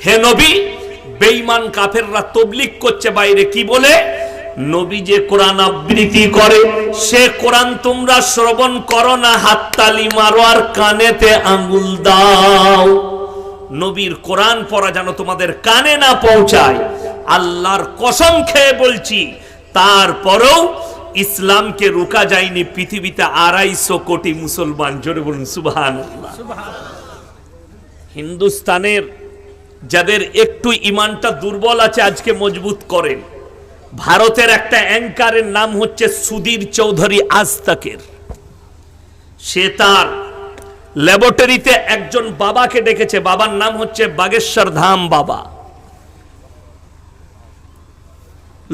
হে নবী, বেঈমান কাফেররা তবলিগ করছে বাইরে, কি বলে? নবী যে কোরআন আবৃত্তি করে সে কোরআন তোমরা শ্রবণ করো না, হাততালি মারো আর কানেতে আঙ্গুল দাও। নবীর কোরআন পড়া যেন তোমাদের কানে না পৌঁছায়। আল্লাহর কসম খেয়ে বলছি, তারপরেও ইসলামকে রোকা যায়নি। পৃথিবীতে 250 কোটি মুসলমান, জোরে বলুন সুবহানাল্লাহ। হিন্দুস্তানের যাদের একটু ইমানটা দুর্বল আছে আজকে মজবুত করেন। ভারতের একটা অ্যাঙ্কারের নাম হচ্ছে সুধীর চৌধুরী আজ তাকের। সে তার ল্যাবরেটরিতে একজন বাবাকে ডেকেছে, বাবার নাম হচ্ছে বাগেশ্বর ধাম বাবা।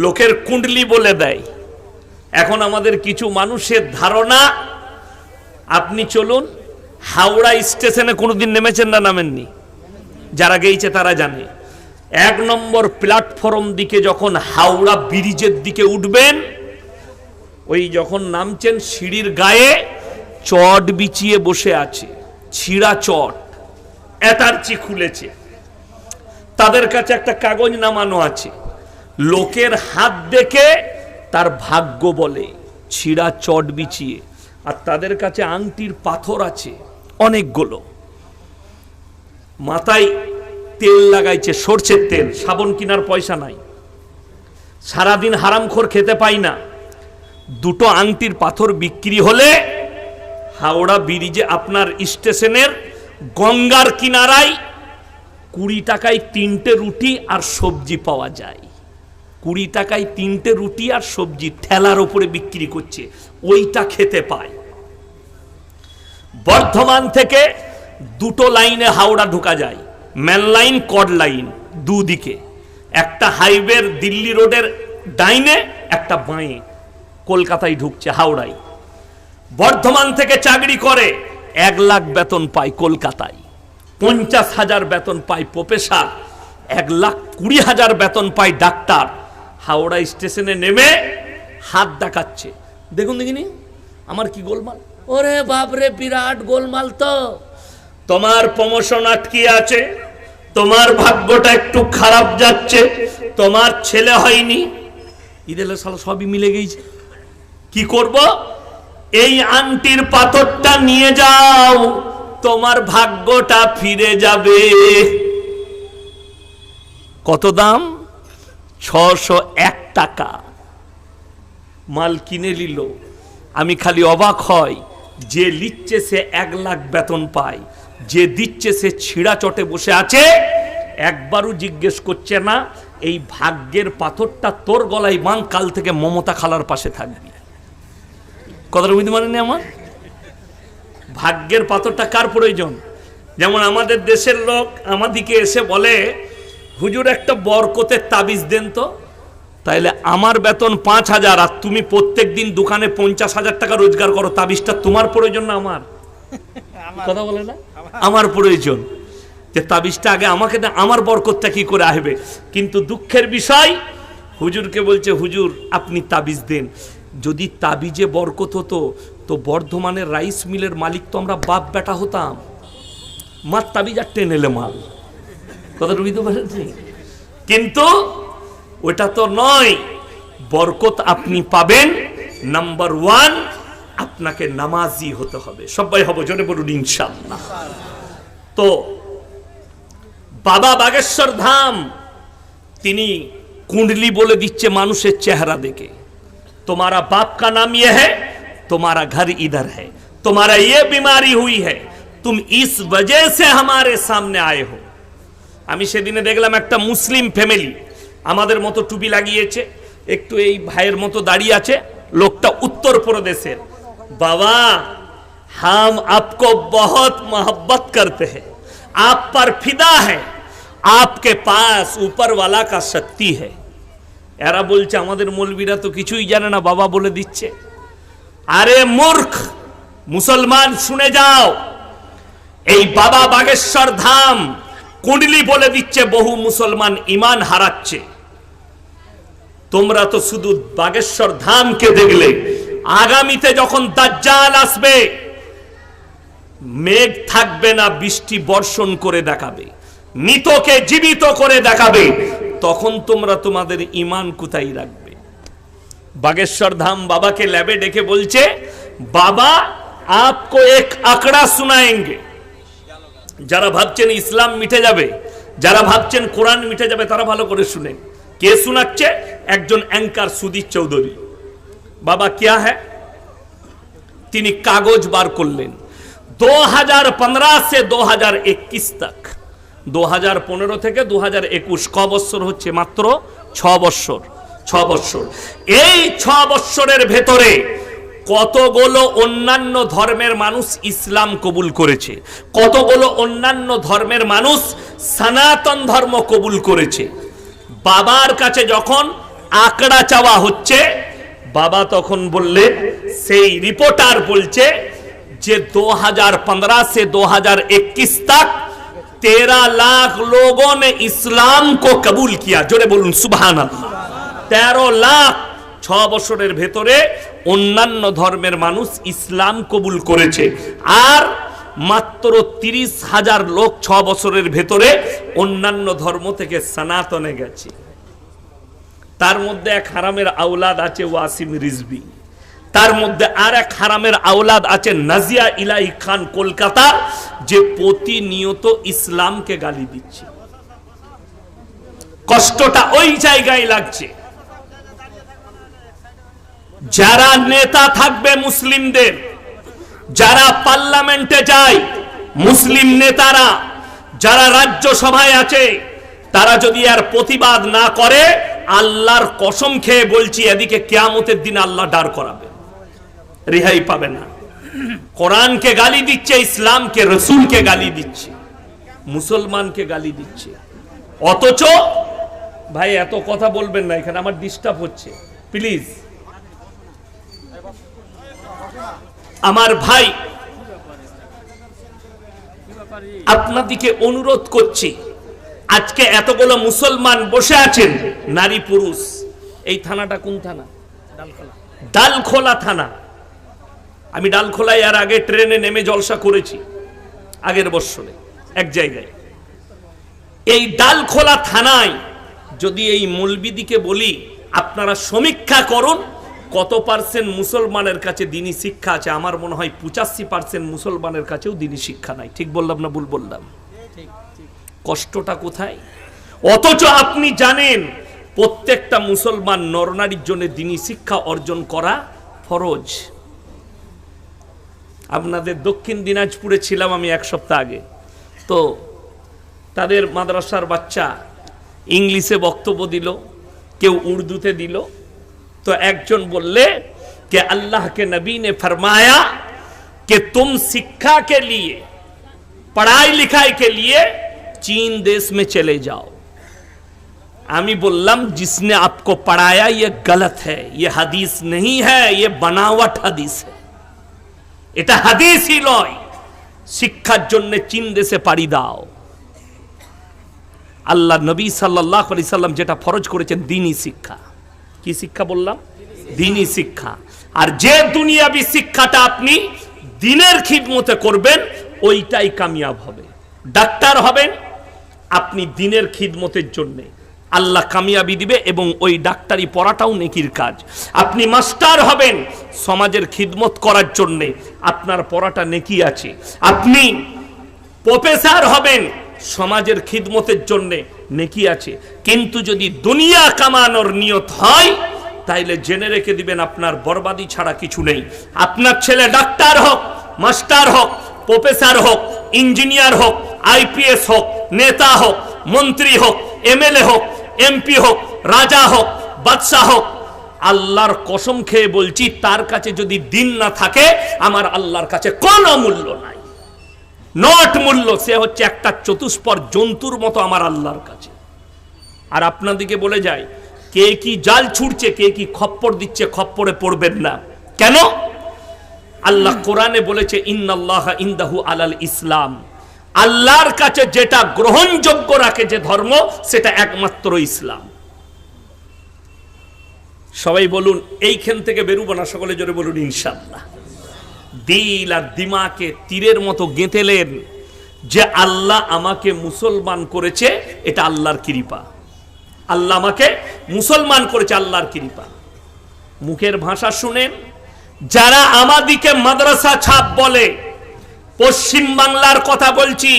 লোকের কুণ্ডলি বলে দেয়। এখন আমাদের কিছু মানুষের ধারণা, আপনি চলুন হাওড়া স্টেশনে কোনোদিন নেমেছেন না? নামেননি? যারা গেছে তারা জানে। 1 নম্বর প্ল্যাটফর্ম দিকে যখন হাওড়া ব্রিজের দিকে উঠবেন, ওই যখন নামছেন সিঁড়ির গায়ে চট বিছিয়ে বসে আছে, ছিঁড়া চট, অ্যাটার্চি খুলেছে। তাদের কাছে একটা কাগজ নামানো আছে, লোকের হাত দেখে তার ভাগ্য বলে, ছিঁড়া চট বিছিয়ে। আর তাদের কাছে আংটির পাথর আছে অনেকগুলো। মাথায় তেল লাগাইছে, সরষের তেল, সাবন কেনার পয়সা নাই, সারাদিন হারামখোর খেতে পাই না। 2টো আংটির পাথর বিক্রি হলে হাওড়া ব্রিজে আপনার স্টেশনের গঙ্গার কিনারায় 20 টাকায় 3টে রুটি আর সবজি পাওয়া যায়। 20 টাকায় 3টে রুটি আর সবজি ঠেলার উপরে বিক্রি করছে, ওইটা খেতে পায়। বর্ধমান থেকে 2টো লাইনে হাওড়া ঢোকা যায়, মেন লাইন, কড লাইন, দুদিকে। একটা হাইওয়ে দিল্লি রোডের ডাইনে, একটা বাঁয়ে, কলকাতায় ঢুকছে, হাওড়ায়। বর্ধমান থেকে চাকরি করে 1 লাখ বেতন পায় কলকাতায়, 50,000 বেতন পায় প্রফেসর, 1,20,000 বেতন পায় ডাক্তার। হাওড়া স্টেশনে নেমে হাত দেখাচ্ছে, দেখুন দেখিনি আমার কি গোলমাল। ওরে বাপরে, বিরাট গোলমাল তো। তোমার প্রমোশন আটকে আছে, তোমার ভাগ্যটা একটু খারাপ যাচ্ছে, তোমার ছেলে হয়নি। ইদেলে সালা সবই মিলে গেছে। কি করব? এই আংটির পাথরটা নিয়ে যাও, তোমার ভাগ্যটা ফিরে যাবে। কত দাম? 601 টাকা। মাল কিনে নিল। আমি খালি অবাক হই, যে লিখছে সে 1 লাখ বেতন পায়, যে দিচ্ছে সে ছিঁড়া চটে বসে আছে। একবারও জিজ্ঞেস করছে না এই ভাগ্যের পাথরটা তোর গলায় বাঁধ, কাল থেকে মমতা খালার পাশে থাকবি। কথাটা বুঝতে পারেনি আমার? ভাগ্যের পাথরটা কার প্রয়োজন? যেমন আমাদের দেশের লোক আমাদিকে এসে বলে, হুজুর একটা বরকতের তাবিজ দেন তো। তাইলে আমার বেতন 5,000 আর তুমি প্রত্যেক দিন দোকানে 50,000 টাকা রোজগার করো, তাবিজটা তোমার প্রয়োজন না আমার? কথা বলে না, আমার প্রয়োজন। যে তাবিজটা আগে আমাকে দেন, আমার বরকতটা কি করে আসবে? কিন্তু দুঃখের বিষয়, হুজুরকে বলছে হুজুর আপনি তাবিজ দেন। যদি তাবিজে বরকত হতো তো বর্ধমানের রাইস মিলের মালিক তো আমরা বাপ বেটা হতাম। মার তাবিজ আর টেনেলে মাল। কথাটা বুঝতে পারছি? কিন্তু ওটা তো নয়। বরকত আপনি পাবেন, নাম্বার 1 আপনাকে নামাজি হতে হবে। সবাই হবো, জোরে বলুন ইনশাআল্লাহ। তো বাবা বাগেশ্বর ধাম তিনি কুंडली बोले दिच्छे मानुषेर चेहरा देखे, तुम्हारा बाप का नाम ये है, तुम्हारा घर इधर है, तुम्हारा ये बीमारी हुई है, तुम इस वजह से हमारे सामने आए हो। আমি সেদিনে দেখলাম একটা মুসলিম ফ্যামিলি আমাদের মতো টুপি লাগিয়েছে, একটু এই ভাইয়ের মতো দাঁড়িয়ে আছে, লোকটা উত্তর প্রদেশের। বাবা हम आपको बहुत मोहब्बत करते हैं, आप पर फिदा है, आपके पास ऊपर वाला का शक्ति है। এরা বলছে আমাদের মৌলবীরা তো কিছুই জানে না, বাবা বলে দিচ্ছে। আরে মূর্খ মুসলমান শুনে যাও, এই বাবা বাগেশ্বর ধাম কুंडली বলে দিচ্ছে, বহু মুসলমান ঈমান হারাচ্ছে। তোমরা তো শুধু বাগেশ্বর ধামকে দেখলে, আগামীতে যখন দাজ্জাল আসবে মেঘ থাকবে না, বৃষ্টি বর্ষণ করে দেখাবে। মৃতকে জীবিত করে দেখাবে, তখন তোমরা তোমাদের ঈমান কোথায় রাখবে? বাগেশ্বর ধাম বাবাকে ল্যাবে ডেকে বলছে, বাবা আপকো এক আঁকড়া শোনাएंगे। যারা ভাবছেন ইসলাম মিটে যাবে, যারা ভাবছেন কোরআন মিটে যাবে, তারা ভালো করে শুনেন। কে শোনাচ্ছে? একজন অ্যাঙ্কার সুদীপ চৌধুরী। বাবা क्या है? তিনি কাগজ বার করলেন 2015 से 2021 तक, 2015 থেকে 2021 ক বছর হচ্ছে? মাত্র 6 বছর। 6 বছর। এই 6 বছরের ভেতরে কতগুলো অন্যান্য ধর্মের মানুষ ইসলাম কবুল করেছে, কতগুলো অন্যান্য ধর্মের মানুষ সনাতন ধর্ম কবুল করেছে। বাবার কাছে যখন আঁকড়া চাওয়া হচ্ছে, বাবা তখন বললেন, সেই রিপোর্টার বলছে যে 2015 से 2021 तक 13 लाख लोगों ने इस्लाम को कबूल किया। जोरे बोलून सुभान अल्लाह। 13 লাখ 6 বছরের ভেতরে অন্যান্য ধর্মের মানুষ ইসলাম কবুল করেছে, আর মাত্র 30,000 লোক 6 বছরের ভেতরে অন্যান্য ধর্ম থেকে সনাতনে গেছে। তার মধ্যে এক হারামের আওলাদ আছে ওয়াসিম রিজভী, তার মধ্যে আর এক হারামের আওলাদ আছে নাজিয়া ইলাহি খান কলকাতা, যে প্রতিনিয়ত ইসলামকে গালি দিচ্ছে। কষ্টটা ওই জায়গায় লাগছে। যারা নেতা থাকবে মুসলিমদের, যারা পার্লামেন্টে যায় মুসলিম নেতারা, যারা রাজ্যসভায় আছে, তারা যদি আর প্রতিবাদ না করে, আল্লাহর কসম খেয়ে বলছি, এদিকে কিয়ামতের দিন আল্লাহ দাঁড় করাবে, রেহাই পাবে না। কোরআনকে গালি দিচ্ছে, ইসলামকে, রসুলকে গালি দিচ্ছে, মুসলমানকে গালি দিচ্ছে। অথচ ভাই এত কথা বলবেন না, এখানে আমার ডিস্টার্ব হচ্ছে, প্লিজ। আমার ভাই, আপনাদিকে অনুরোধ করছি, আজকে এতগুলো মুসলমান বসে আছেন, নারী পুরুষ। এই থানাটা কোন থানা? ডালখোলা থানা। আমি ডালখোলায় আর আগে ট্রেনে নেমে জলসা করেছি, আগের বছরে এক জায়গায়। এই ডালখোলা থানায় যদি এই মৌলবিদিকে বলি, আপনারা সমীক্ষা করুন কত পার্সেন্ট মুসলমানের কাছে দিনী শিক্ষা আছে, আমার মনে হয় 85% মুসলমানের কাছেও দিনী শিক্ষা নাই। ঠিক বললাম না ভুল বললাম? কষ্টটা কোথায়? অথচ আপনি জানেন প্রত্যেকটা মুসলমান নরনারীর জন্য দিনী শিক্ষা অর্জন করা ফরজ। আপনাদের দক্ষিণ দিনাজপুরে ছিলাম আমি এক সপ্তাহ আগে, তো তাদের মাদ্রাসার বাচ্চা ইংলিশে বক্তব্য দিল, কেউ উর্দুতে দিল। तो একজন বললে कि अल्लाह के नबी ने फरमाया कि तुम शिक्षा के लिए, पढ़ाई लिखाई के लिए चीन देश में चले जाओ। आमी बोल्लम, जिसने आपको पढ़ाया ये गलत है, ये हदीस नहीं है, ये बनावट हदीस है, এটা হাদিসই নয়। শিক্ষার জন্য চীন দেশে পাড়ি দাও। আল্লাহ নবী সাল্লাল্লাহু আলাইহি সাল্লাম যেটা ফরজ করেছেন দ্বীনি শিক্ষা। কি শিক্ষা বললাম? দ্বীনি শিক্ষা। আর যে দুনিয়াবি শিক্ষাটা আপনি দ্বীনের খিদমতে করবেন, ওইটাই কামিয়াব হবে। ডাক্তার হবেন আপনি দ্বীনের খিদমতের জন্য, আল্লাহ কামিয়াবি দিবে, এবং ওই ডাক্তারি পড়াটাও নেকির কাজ। আপনি মাস্টার হবেন সমাজের খিদমত করার জন্য, আপনার পড়াটা নেকি আছে। আপনি প্রফেসর হবেন সমাজের খিদমতের জন্য, নেকি আছে। কিন্তু যদি দুনিয়া কামানোর নিয়ত হয়, তাইলে জেনে রেখে দিবেন আপনার বরবাদি ছাড়া কিছু নেই। আপনার ছেলে ডাক্তার হোক, মাস্টার হোক, প্রফেসর হোক, ইঞ্জিনিয়ার হোক, আইপিএস হোক, নেতা হোক, মন্ত্রী হোক, এমএলএ হোক, এমপি হোক, রাজা হোক, বাদশাহ হোক, আল্লাহর কসম খেয়ে বলছি, তার কাছে যদি দিন না থাকে, আমার আল্লাহর কাছে কোনো মূল্য নাই। নট মূল্য, সে হচ্ছে একটা চতুষ্পদ জন্তুর মতো আমার আল্লাহর কাছে। আর আপনাদেরকে বলে যায়, কে কি জাল ছুটছে, কে কি খপ্পর দিচ্ছে, খপ্পরে পড়বেন না। কেন? আল্লাহ কোরআনে বলেছে, ইন্নাল্লাহা ইনদাহু আলাল ইসলাম, আল্লাহর কাছে যেটা গ্রহণযোগ্য রাখে যে ধর্ম, সেটা একমাত্র ইসলাম। সবাই বলুন, এইখান থেকে বেরোবো না, সকলে জোরে বলুন ইনশাআল্লাহ। দিল আর দিমাকে তীরের মতো গেঁথেলেন, যে আল্লাহ আমাকে মুসলমান করেছে, এটা আল্লাহর কৃপা। আল্লাহ আমাকে মুসলমান করেছে, আল্লাহর কৃপা। মুখের ভাষা শুনেন, যারা আমাদিকে মাদ্রাসা ছাপ বলে, পশ্চিম বাংলার কথা বলছি,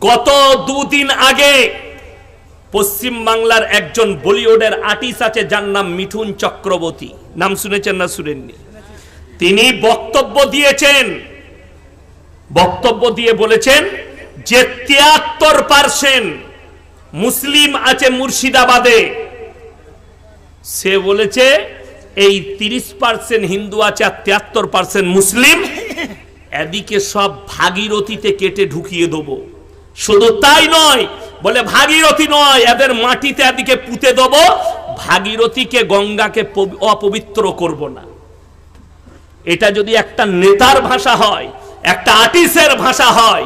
গত দুদিন আগে পশ্চিম বাংলার একজন বলিউডের আর্টিস্ট আছে যার নাম মিঠুন চক্রবর্তী, নাম শুনেছেন না শুনেননি? তিনি বক্তব্য দিয়েছেন, বক্তব্য দিয়ে বলেছেন যে 73% মুসলিম আছে মুর্শিদাবাদে। সে বলেছে এই 30% হিন্দু আছে আর 73% মুসলিম, এদিকে সব ভাগীরথীতে কেটে ঢুকিয়ে দেবো। শুধু তাই নয়, বলে ভাগীরথী নয়, এদের মাটিতে এদিকে পুঁতে দেবো, ভাগীরথীকে গঙ্গাকে অপবিত্র করব না। এটা যদি একটা নেতার ভাষা হয়, একটা আর্টিস্টের ভাষা হয়,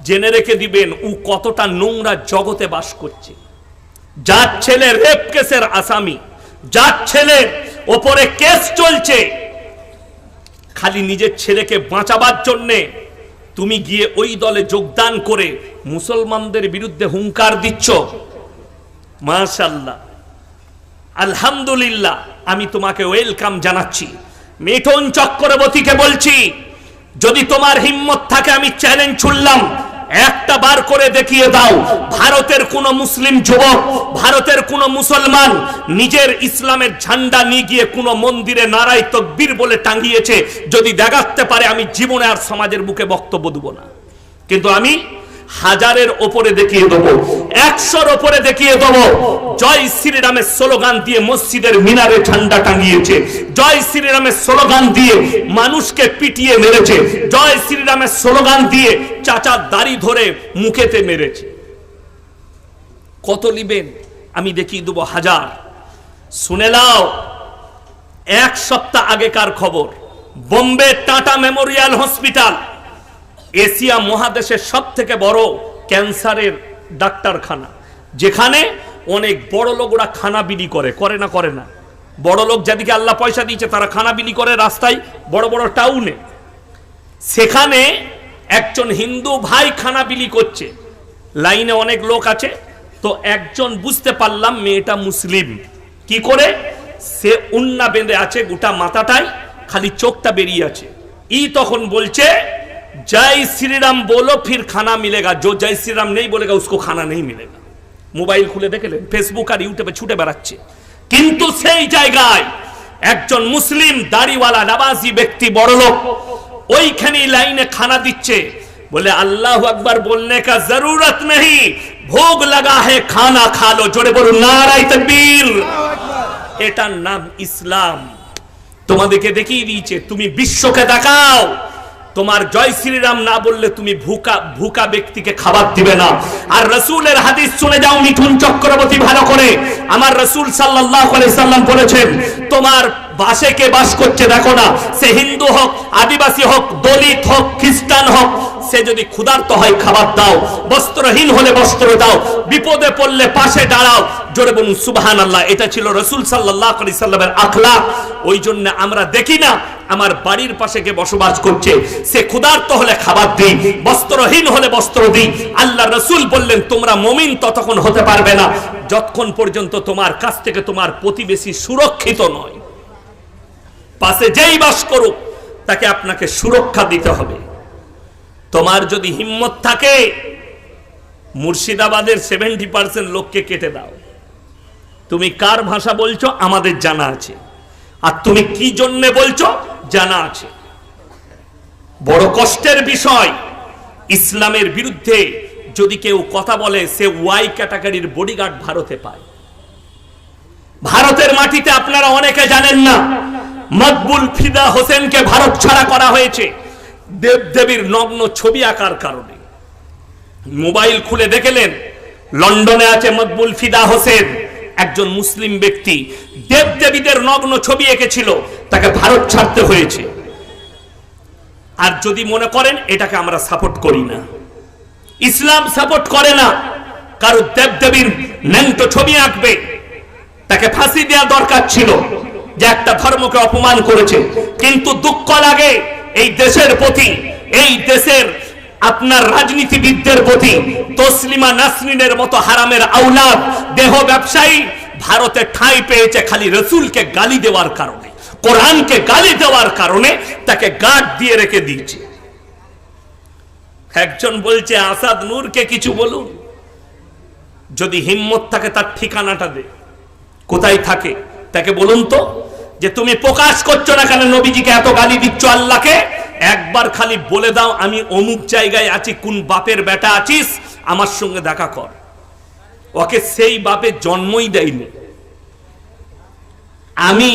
জেনে রেখে দিবেন ও কতটা নোংরা জগতে বাস করছে। যার ছেলে রেপ কেসের আসামি, যার ছেলের ওপরে কেস চলছে, খালি নিজের ছেলেকে বাঁচাবার জন্যে তুমি গিয়ে ওই দলে যোগদান করে মুসলমানদের বিরুদ্ধে হুঙ্কার দিচ্ছ। মাশাআল্লাহ, আলহামদুলিল্লাহ, আমি তোমাকে ওয়েলকাম জানাচ্ছি। মিঠুন চক্রবর্তীকে বলছি, যদি তোমার হিম্মত থাকে, আমি চ্যালেঞ্জ ছুড়লাম, একটা বার করে দেখিয়ে দাও ভারতের কোন মুসলিম যুবক, ভারতের কোন মুসলমান নিজের ইসলামের ঝান্ডা নিয়ে গিয়ে কোন মন্দিরে নারায়ে তাকবীর বলে টাঙ্গিয়েছে। যদি দেখাতে পারে, আমি জীবনে আর সমাজের বুকে বক্তব্য দেব না। কিন্তু আমি 1000-এর ওপরে দেখিয়ে দেবো, 100-র ওপরে দেখিয়ে দেবো জয় শ্রীরামের স্লোগান দিয়ে মসজিদের মিনারে ঝান্ডা টাঙ্গিয়েছে, জয় শ্রীরামের স্লোগান দিয়ে মানুষকে পিটিয়ে মেরেছে, জয় শ্রীরামের স্লোগান দিয়ে চাচার দাড়ি ধরে মুখেতে মেরেছে। কত লিবেন? আমি দেখিয়ে দেবো 1000। শুনে নাও, 1 সপ্তাহ আগেকার খবর, Bombay tata Memorial hospital Asia মহাদেশের সব থেকে বড় ক্যান্সারের ডাক্তারখানা, যেখানে অনেক বড় লোকরা খানা বিলি করে না? বড় লোক যাদেরকে আল্লাহ পয়সা দিয়েছে তারা খানা বিলি করে রাস্তায়, বড় বড় টাউনে। সেখানে একজন হিন্দু ভাই খানা বিলি করছে, লাইনে অনেক লোক আছে। তো একজন বুঝতে পারলাম মেয়েটা মুসলিম। কি করে? সে উন্না বেঁধে আছে, গোটা মাথাটাই, খালি চোখটা বেরিয়ে আছে। তখন বলছে जय श्री राम बोलो फिर खाना मिलेगा, जो जय श्री राम नहीं बोलेगा उसको खाना नहीं मिलेगा। मोबाइल खुले देखलेन, फेसबुक और यूट्यूबे छुटे बेড়াচ্ছে। কিন্তু সেই জায়গায় একজন মুসলিম দাড়িওয়ালা নামাজি ব্যক্তি বড় লোক ওইখানে লাইনে খানা দিচ্ছে। बोले अल्लाह अकबर बोलने का जरूरत नहीं, भोग लगा है खाना खा लो। जोड़े बोलो नाराए तकबीर। এটার নাম ইসলাম। তোমাদেরকে দেখিয়ে দিয়েছে, তুমি বিশ্বকে দেখাও তোমার জয় শ্রীরাম না বললে তুমি ভুকা ব্যক্তিকে খাবার দিবে না। আর রাসূলের হাদিস শুনে যাও মিঠুন চক্রবর্তী ভালো করে। আমার রাসূল সাল্লাল্লাহু আলাইহি সাল্লাম বলেছেন, তোমার বাসে কে বাস করছে দেখো না, সে হিন্দু হোক, আদিবাসী হোক, দলিত হোক, খ্রিস্টান হোক, সে যদি ক্ষুধার্ত হয় খাবার দাও, বস্ত্রহীন হলে বস্ত্র দাও, বিপদে পড়লে পাশে দাঁড়াও। জোরে বলুন সুবহানাল্লাহ। এটা ছিল রাসূল সাল্লাল্লাহু আলাইহি সাল্লামের আখলাক। ওই জন্য আমরা দেখি না আমার বাড়ির পাশে কে বসবাস করছে, সে ক্ষুধার্ত হলে খাবার দিই, বস্ত্রহীন হলে বস্ত্র দিই। আল্লাহ রাসূল বললেন, তোমরা মুমিন ততক্ষণ হতে পারবে না যতক্ষণ পর্যন্ত তোমার কাছ থেকে তোমার প্রতিবেশী সুরক্ষিত নয়। পাশে যেই বাস করুক তাকে আপনাকে সুরক্ষা দিতে হবে। তোমার যদি হিম্মত থাকে, মুর্শিদাবাদের 70% লোককে কেটে দাও। তুমি কার ভাষা বলছো আমাদের জানা আছে, আর তুমি কি জন্য বলছো জানা আছে। বড় কষ্টের বিষয়, ইসলামের বিরুদ্ধে যদি কেউ কথা বলে সে ওয়াই ক্যাটাগরির বডিগার্ড ভারতে পায়। ভারতের মাটিতে আপনারা অনেকে জানেন না, মকবুল ফিদা হোসেনকে ভারত ছাড়া করা হয়েছে দেবদেবীর নগ্ন ছবি আঁকার কারণে। মোবাইল খুলে দেখলেন, লন্ডনে আছে মকবুল ফিদা হোসেন, একজন মুসলিম ব্যক্তি, দেবদেবীদের নগ্ন ছবি এঁকেছিল, তাকে ভারত ছাড়তে হয়েছে। আর যদি মনে করেন এটাকে আমরা সাপোর্ট করি না, ইসলাম সাপোর্ট করে না কারো দেবদেবীর ন্যাংটো ছবি আঁকবে, তাকে ফাঁসি দেওয়া দরকার ছিল যে একটা ধর্মকে অপমান করেছে। কিন্তু দুঃখ লাগে এই দেশের প্রতি, এই দেশের আপনার রাজনীতিবিদদের প্রতি তসলিমা নাসরিনের মতো হারামের আওলাদ দেহ ব্যবসায়ী ভারতে ঠাঁই পেয়েছে খালি রসুলকে গালি দেওয়ার কারণে, কোরআনকে গালি দেওয়ার কারণে তাকে গার্ড দিয়ে রেখে দিয়েছে। একজন বলছে আসাদ নূরকে কিছু বলুন, যদি হিম্মত থাকে তার ঠিকানাটা দে, কোথায় থাকে তাকে বলুন তো, যে তুমি প্রকাশ করছো না কেন নবীজিকে এত গালি দিচ্ছ আল্লাহকে, একবার খালি বলে দাও আমি অমুক জায়গায় আছি, কোন বাপের বেটা আছিস আমার সঙ্গে দেখা কর। ওকে সেই বাপে জন্মই দেয়নি। আমি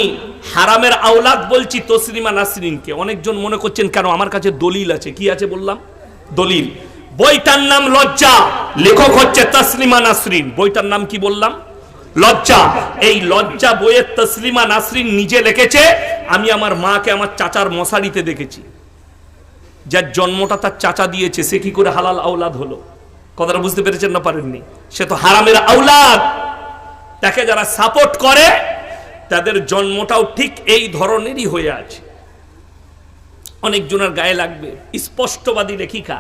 হারামের আওলাদ বলছি তসলিমা নাসরিনকে। অনেকজন মনে করছেন কেন, আমার কাছে দলিল আছে। কি আছে বললাম? দলিল। বইটার নাম লজ্জা, লেখক হচ্ছে তসলিমা নাসরিন। বইটার নাম কি বললাম? লজ্জা। এই লজ্জা বইয়ের তসলিমা নাসরিন নিজে লিখেছে। আমি আমার মাকে আমার চাচার মশারিতে দেখেছি। যার জন্মটা তার চাচা দিয়েছে, সে কি করে হালাল আওলাদ হলো? কথাটা বুঝতে পেরেছেন না পারেননি? সে তো হারামের আওলাদ। তাকে যারা সাপোর্ট করে তাদের জন্মটাও ঠিক এই ধরনেরই হয়ে আছে। অনেকজনের গায়ে লাগবে। স্পষ্টবাদী লেখিকা,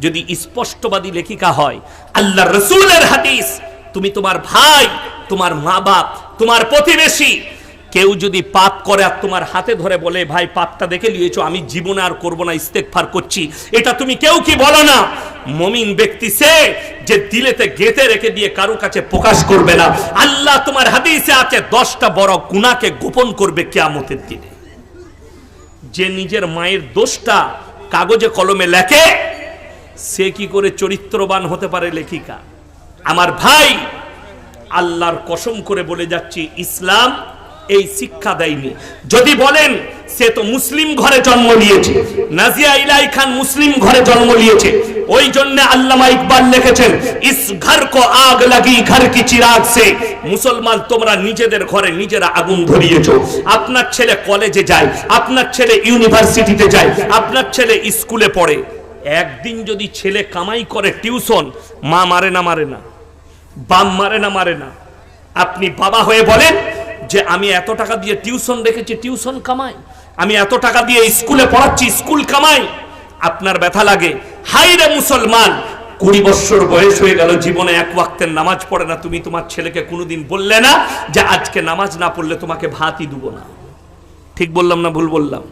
যদি স্পষ্টবাদী লেখিকা হয়, আল্লাহ রসুলের হাদিস, তুমি তোমার ভাই, তোমার মা বাপ, তোমার প্রতিবেশী কেউ যদি পাপ করে আর তোমার হাতে ধরে বলে ভাই পাপটা দেখে নিয়েছো, আমি জীবনে আর করবো না, ইস্তেগফার করছি, এটা তুমি কেউ কি বলো না। মুমিন ব্যক্তি সে যে দিলেতে গেঁথে রেখে দিয়ে কারো কাছে প্রকাশ করবে না। আল্লাহ তোমার হাদিসে আছে 10টা বড় গুনাহকে গোপন করবে কিয়ামতের দিনে। যে নিজের মায়ের দোষটা কাগজে কলমে লেখে, সে কি করে চরিত্রবান হতে পারে লেখিকা? আমার ভাই, আল্লাহর কসম করে বলে যাচ্ছি, ইসলাম এই শিক্ষা দেয়নি। যদি বলেন সে তো মুসলিম ঘরে জন্ম নিয়েছে, নাজিয়া ইলাই খান মুসলিম ঘরে জন্ম নিয়েছে, ওই জন্য আল্লামা ইকবাল লিখেছেন ইস ঘর কো আগ লাগি ঘর কি চিরাগ সে। মুসলমান তোমরা নিজেদের ঘরে নিজেরা আগুন ধরিয়েছো। আপনার ছেলে কলেজে যায়, আপনার ছেলে ইউনিভার্সিটিতে যায়, আপনার ছেলে স্কুলে পড়ে, একদিন যদি ছেলে কামাই করে টিউশন, মা মারে না? মারে না? বাপ মারে না? মারে না? আপনি বাবা হয়ে বলেন যে আমি এত টাকা দিয়ে টিউশন রেখেছি, টিউশন কামাই, আমি এত টাকা দিয়ে স্কুলে পড়াচ্ছি, স্কুল কামাই, আপনার ব্যথা লাগে। হাই রে মুসলমান, 20 বছর বয়স হয়ে গেল, জীবনে এক ওয়াক্তের নামাজ পড়ে না, তুমি তোমার ছেলেকে কোনোদিন বললে না যে আজকে নামাজ না পড়লে তোমাকে ভাতই দেবো না? ঠিক বললাম না ভুল বললাম?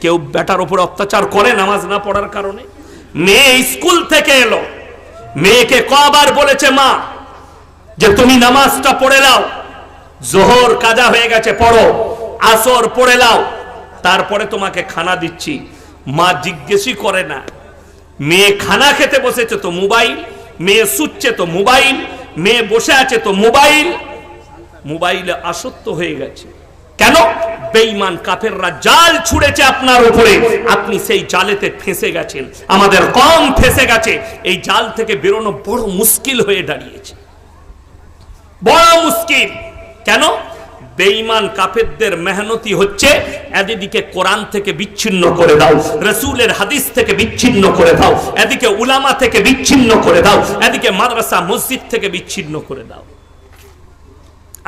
কেউ বেটার উপর অত্যাচার করে নামাজ না পড়ার কারণে। মেয়ে স্কুল থেকে এলো, মেয়েকে কবার বলেছে মা যে তুমি নামাজটা পড়ে নাও, জোহর কাজা হয়ে গেছে পড়ো, আসর পড়ে নাও, তারপরে তোমাকে খানা দিচ্ছি। মা জিজ্ঞেসই করে না। মেয়ে খানা খেতে বসেছে তো মোবাইল, মেয়ে শুচ্ছে তো মোবাইল, মেয়ে বসে আছে তো মোবাইল, মোবাইলে আসক্ত হয়ে গেছে। কেন? বেঈমান কাফেররা জাল ছুড়েছে আপনার উপরে, আপনি সেই জালেতে ফেঁসে গেছেন। আমাদের কম ফেঁসে গেছে, এই জাল থেকে বেরোনো বড় মুশকিল হয়ে দাঁড়িয়েছে, বড় মুশকিল। কেন? বেঈমান কাফেরদের মেহনতি হচ্ছে এদিকে কোরআন থেকে বিচ্ছিন্ন করে দাও, রাসূলের হাদিস থেকে বিচ্ছিন্ন করে দাও, এদিকে উলামা থেকে বিচ্ছিন্ন করে দাও, এদিকে মাদ্রাসা মসজিদ থেকে বিচ্ছিন্ন করে দাও।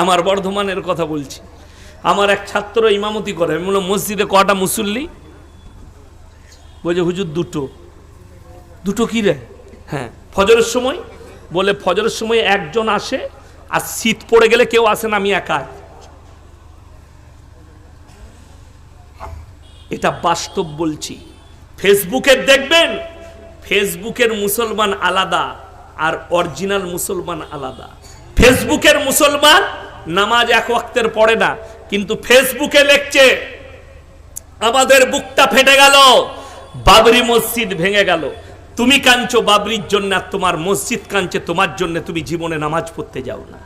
আমার বর্ধমানের কথা বলছি, আমার এক ছাত্র ইমামতি করে। আমি বললাম মসজিদে কটা মুসল্লি? বলছে হুজুর দুটো। দুটো কি রে? হ্যাঁ, ফজরের সময়। বলে ফজরের সময় একজন আসে, আর শীত পড়ে গেলে কেউ আসে না, আমি একা। এটা বাস্তব বলছি। ফেসবুকে দেখবেন, ফেসবুকের মুসলমান আলাদা আর অরিজিনাল মুসলমান আলাদা। ফেসবুকের মুসলমান নামাজ এক ওয়াক্তের পড়ে না, কিন্তু ফেসবুকে লিখছে আমাদের বুকটা ফেটে গেল, বাবরি মসজিদ ভেঙে গেল। তুমি কাঁদছো বাবরির জন্য, আর তোমার মসজিদ কাঁদছে তোমার জন্য, তুমি জীবনে নামাজ পড়তে যাও না।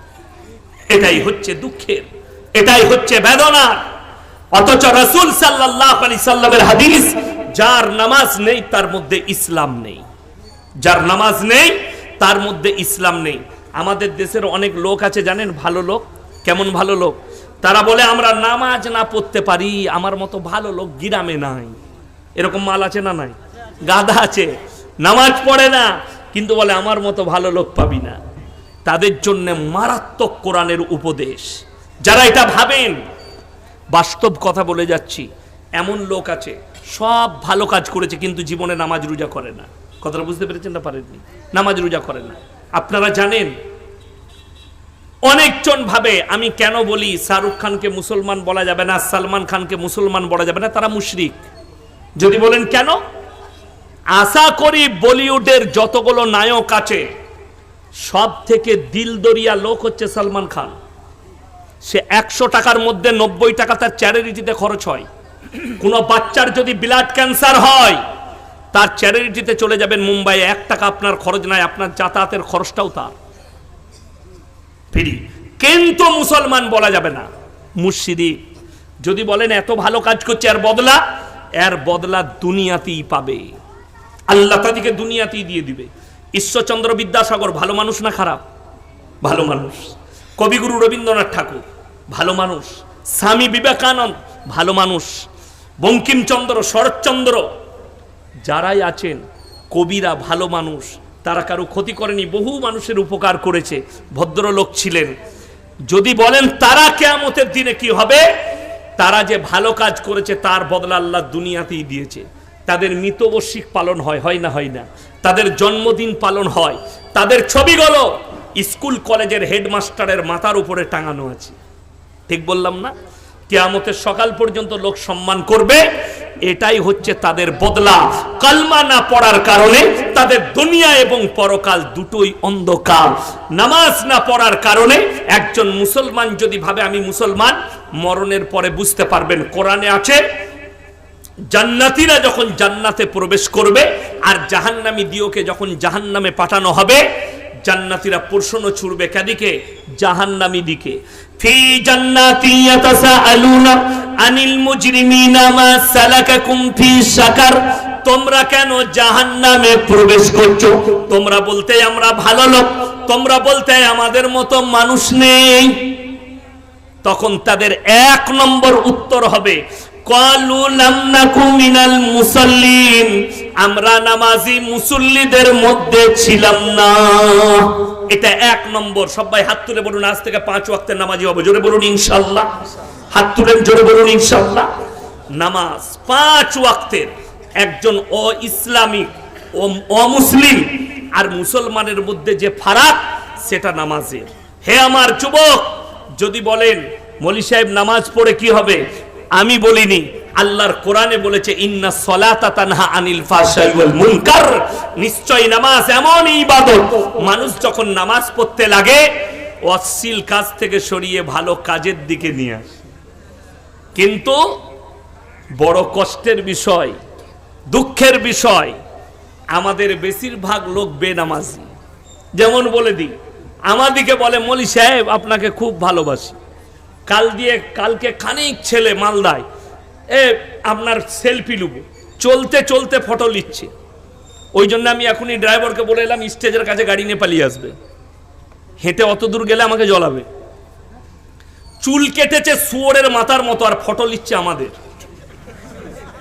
এটাই হচ্ছে দুঃখের, এটাই হচ্ছে বেদনার। অথচ রাসূল সাল্লাল্লাহু আলাইহি সাল্লামের হাদিস, যার নামাজ নেই তার মধ্যে ইসলাম নেই, যার নামাজ নেই তার মধ্যে ইসলাম নেই। আমাদের দেশের অনেক লোক আছে জানেন, ভালো লোক। কেমন ভালো লোক? তারা বলে আমরা নামাজ না পড়তে পারি, আমার মতো ভালো লোক গ্রামে নাই। এরকম মাল আছে না? নাই? গাধা আছে, নামাজ পড়ে না, কিন্তু বলে আমার মতো ভালো লোক পাবি না। তাদের জন্য মারাত্মক কোরআনের উপদেশ। যারা এটা ভাবেন, বাস্তব কথা বলে যাচ্ছি, এমন লোক আছে সব ভালো কাজ করেছে কিন্তু জীবনে নামাজ রোজা করে না। কথাটা বুঝতে পেরেছেন না পারেননি? নামাজ রোজা করে না। আপনারা জানেন অনেকজন ভাবে আমি কেন বলি শাহরুখ খানকে মুসলমান বলা যাবে না, সালমান খানকে মুসলমান বলা যাবে না, তারা মুশরিক। যদি বলেন কেন, আশা করি বলিউডের যতগুলো নায়ক আছে সব থেকে দিলদরিয়া লোক হচ্ছে সালমান খান। সে 100 টাকার মধ্যে 90 টাকা তার চ্যারিটিতে খরচ হয়। কোনো বাচ্চার যদি ব্লাড ক্যান্সার হয় তার চ্যারিটিতে চলে যাবেন মুম্বাইয়ে, 1 টাকা আপনার খরচ নাই, আপনার যাতায়াতের খরচটাও তার ফ্রি। কিন্তু মুসলমান বলা যাবে না, মুশরিক। যদি বলেন এত ভালো কাজ করছে, এর বদলা দুনিয়াতেই পাবে, আল্লাহ তাদেরকে দুনিয়াতেই দিয়ে দিবে। ঈশ্বরচন্দ্র বিদ্যাসাগর ভালো মানুষ না খারাপ? ভালো মানুষ। কবিগুরু রবীন্দ্রনাথ ঠাকুর ভালো মানুষ। স্বামী বিবেকানন্দ ভালো মানুষ। বঙ্কিমচন্দ্র, শরৎচন্দ্র, যারাই আছেন কবিরা ভালো মানুষ, তারা কারো ক্ষতি করেনি, বহু মানুষের উপকার করেছে, ভদ্রলোক ছিলেন। যদি বলেন তারা কিয়ামতের দিনে কি হবে, তারা যে ভালো কাজ করেছে তার বদলা আল্লাহ দুনিয়াতেই দিয়েছে। তাদের মৃতবার্ষিক পালন হয় না হয় না, তাদের জন্মদিন পালন হয়, তাদের ছবিগুলো স্কুল কলেজের হেডমাস্টারের মাথার উপরে টাঙানো আছে। ঠিক বললাম না? কিয়ামতের সকাল পর্যন্ত লোক সম্মান করবে, এটাই হচ্ছে তাদের বদলা। কালমা না পড়ার কারণে তাদের দুনিয়া এবং পরকাল দুটোই অন্ধকার। নামাজ না পড়ার কারণে একজন মুসলমান যদি ভাবে আমি মুসলমান, মরণের পরে বুঝতে পারবেন কোরআনে আছে জান্নাতীরা যখন জান্নাতে প্রবেশ করবে আর জাহান্নামী দিওকে যখন জাহান্নামে পাঠানো হবে, জান্নাতীরা প্রশ্ন ছুড়বে কাদিকে? জাহান্নামী দিকে। ফি জান্নাতি ইয়াতাসাআলুনা আনিল মুজরিমিনা মা সালাকাকুম ফি সাকার, তোমরা কেন জাহান্নামে প্রবেশ করছো? তোমরা বলতে আমরা ভালো লোক, তোমরা বলতে আমাদের মতো মানুষ নেই। তখন তাদের 1 নম্বর উত্তর হবে ক্বালু লাম নাকু মিনাল মুসাল্লিন, আমরা নামাজি মুসল্লিদের মধ্যে ছিলাম না। এটা 1 নম্বর। সবাই হাত তুলে বলুন আজ থেকে 5 ওয়াক্তের নামাজি হবো। জোরে বলুন ইনশাআল্লাহ। হাত তুলেন, জোরে বলুন ইনশাআল্লাহ। নামাজ 5 ওয়াক্তের। একজন ইসলামিক অমুসলিম আর মুসলমানের মধ্যে যে ফারাক, সেটা নামাজের। হে আমার যুবক, যদি বলেন মৌলী সাহেব নামাজ পড়ে কি হবে, আমি বলিনি, আল্লাহর কোরআনে বলেছে ইন্নাস সালাতা তানহা আনিল ফাহশাই ওয়াল মুনকার, নিশ্চয়ই নামাজ এমন ইবাদত, মানুষ যখন নামাজ পড়তে লাগে অশ্লীল কাজ থেকে সরিয়ে ভালো কাজের দিকে নিয়ে আসে। কিন্তু বড় কষ্টের বিষয়, দুঃখের বিষয়, আমাদের বেশিরভাগ লোক বেনামাজি। যেমন বলে দিই, আমাদিকে বলে মৌলী সাহেব আপনাকে খুব ভালোবাসি, কালকে খানিক ছেলে মালদায় আপনার সেলফি লুবো, চলতে চলতে ফটো লিচ্ছে। ওই জন্য আমি এখনই ড্রাইভারকে বলে এলাম স্টেজের কাছে গাড়ি নিয়ে পালিয়ে আসবে, হেঁটে অত দূর গেলে আমাকে জ্বলাবে। চুল কেটেছে শুয়োরের মাথার মতো আর ফটো লিচ্ছে আমাদের।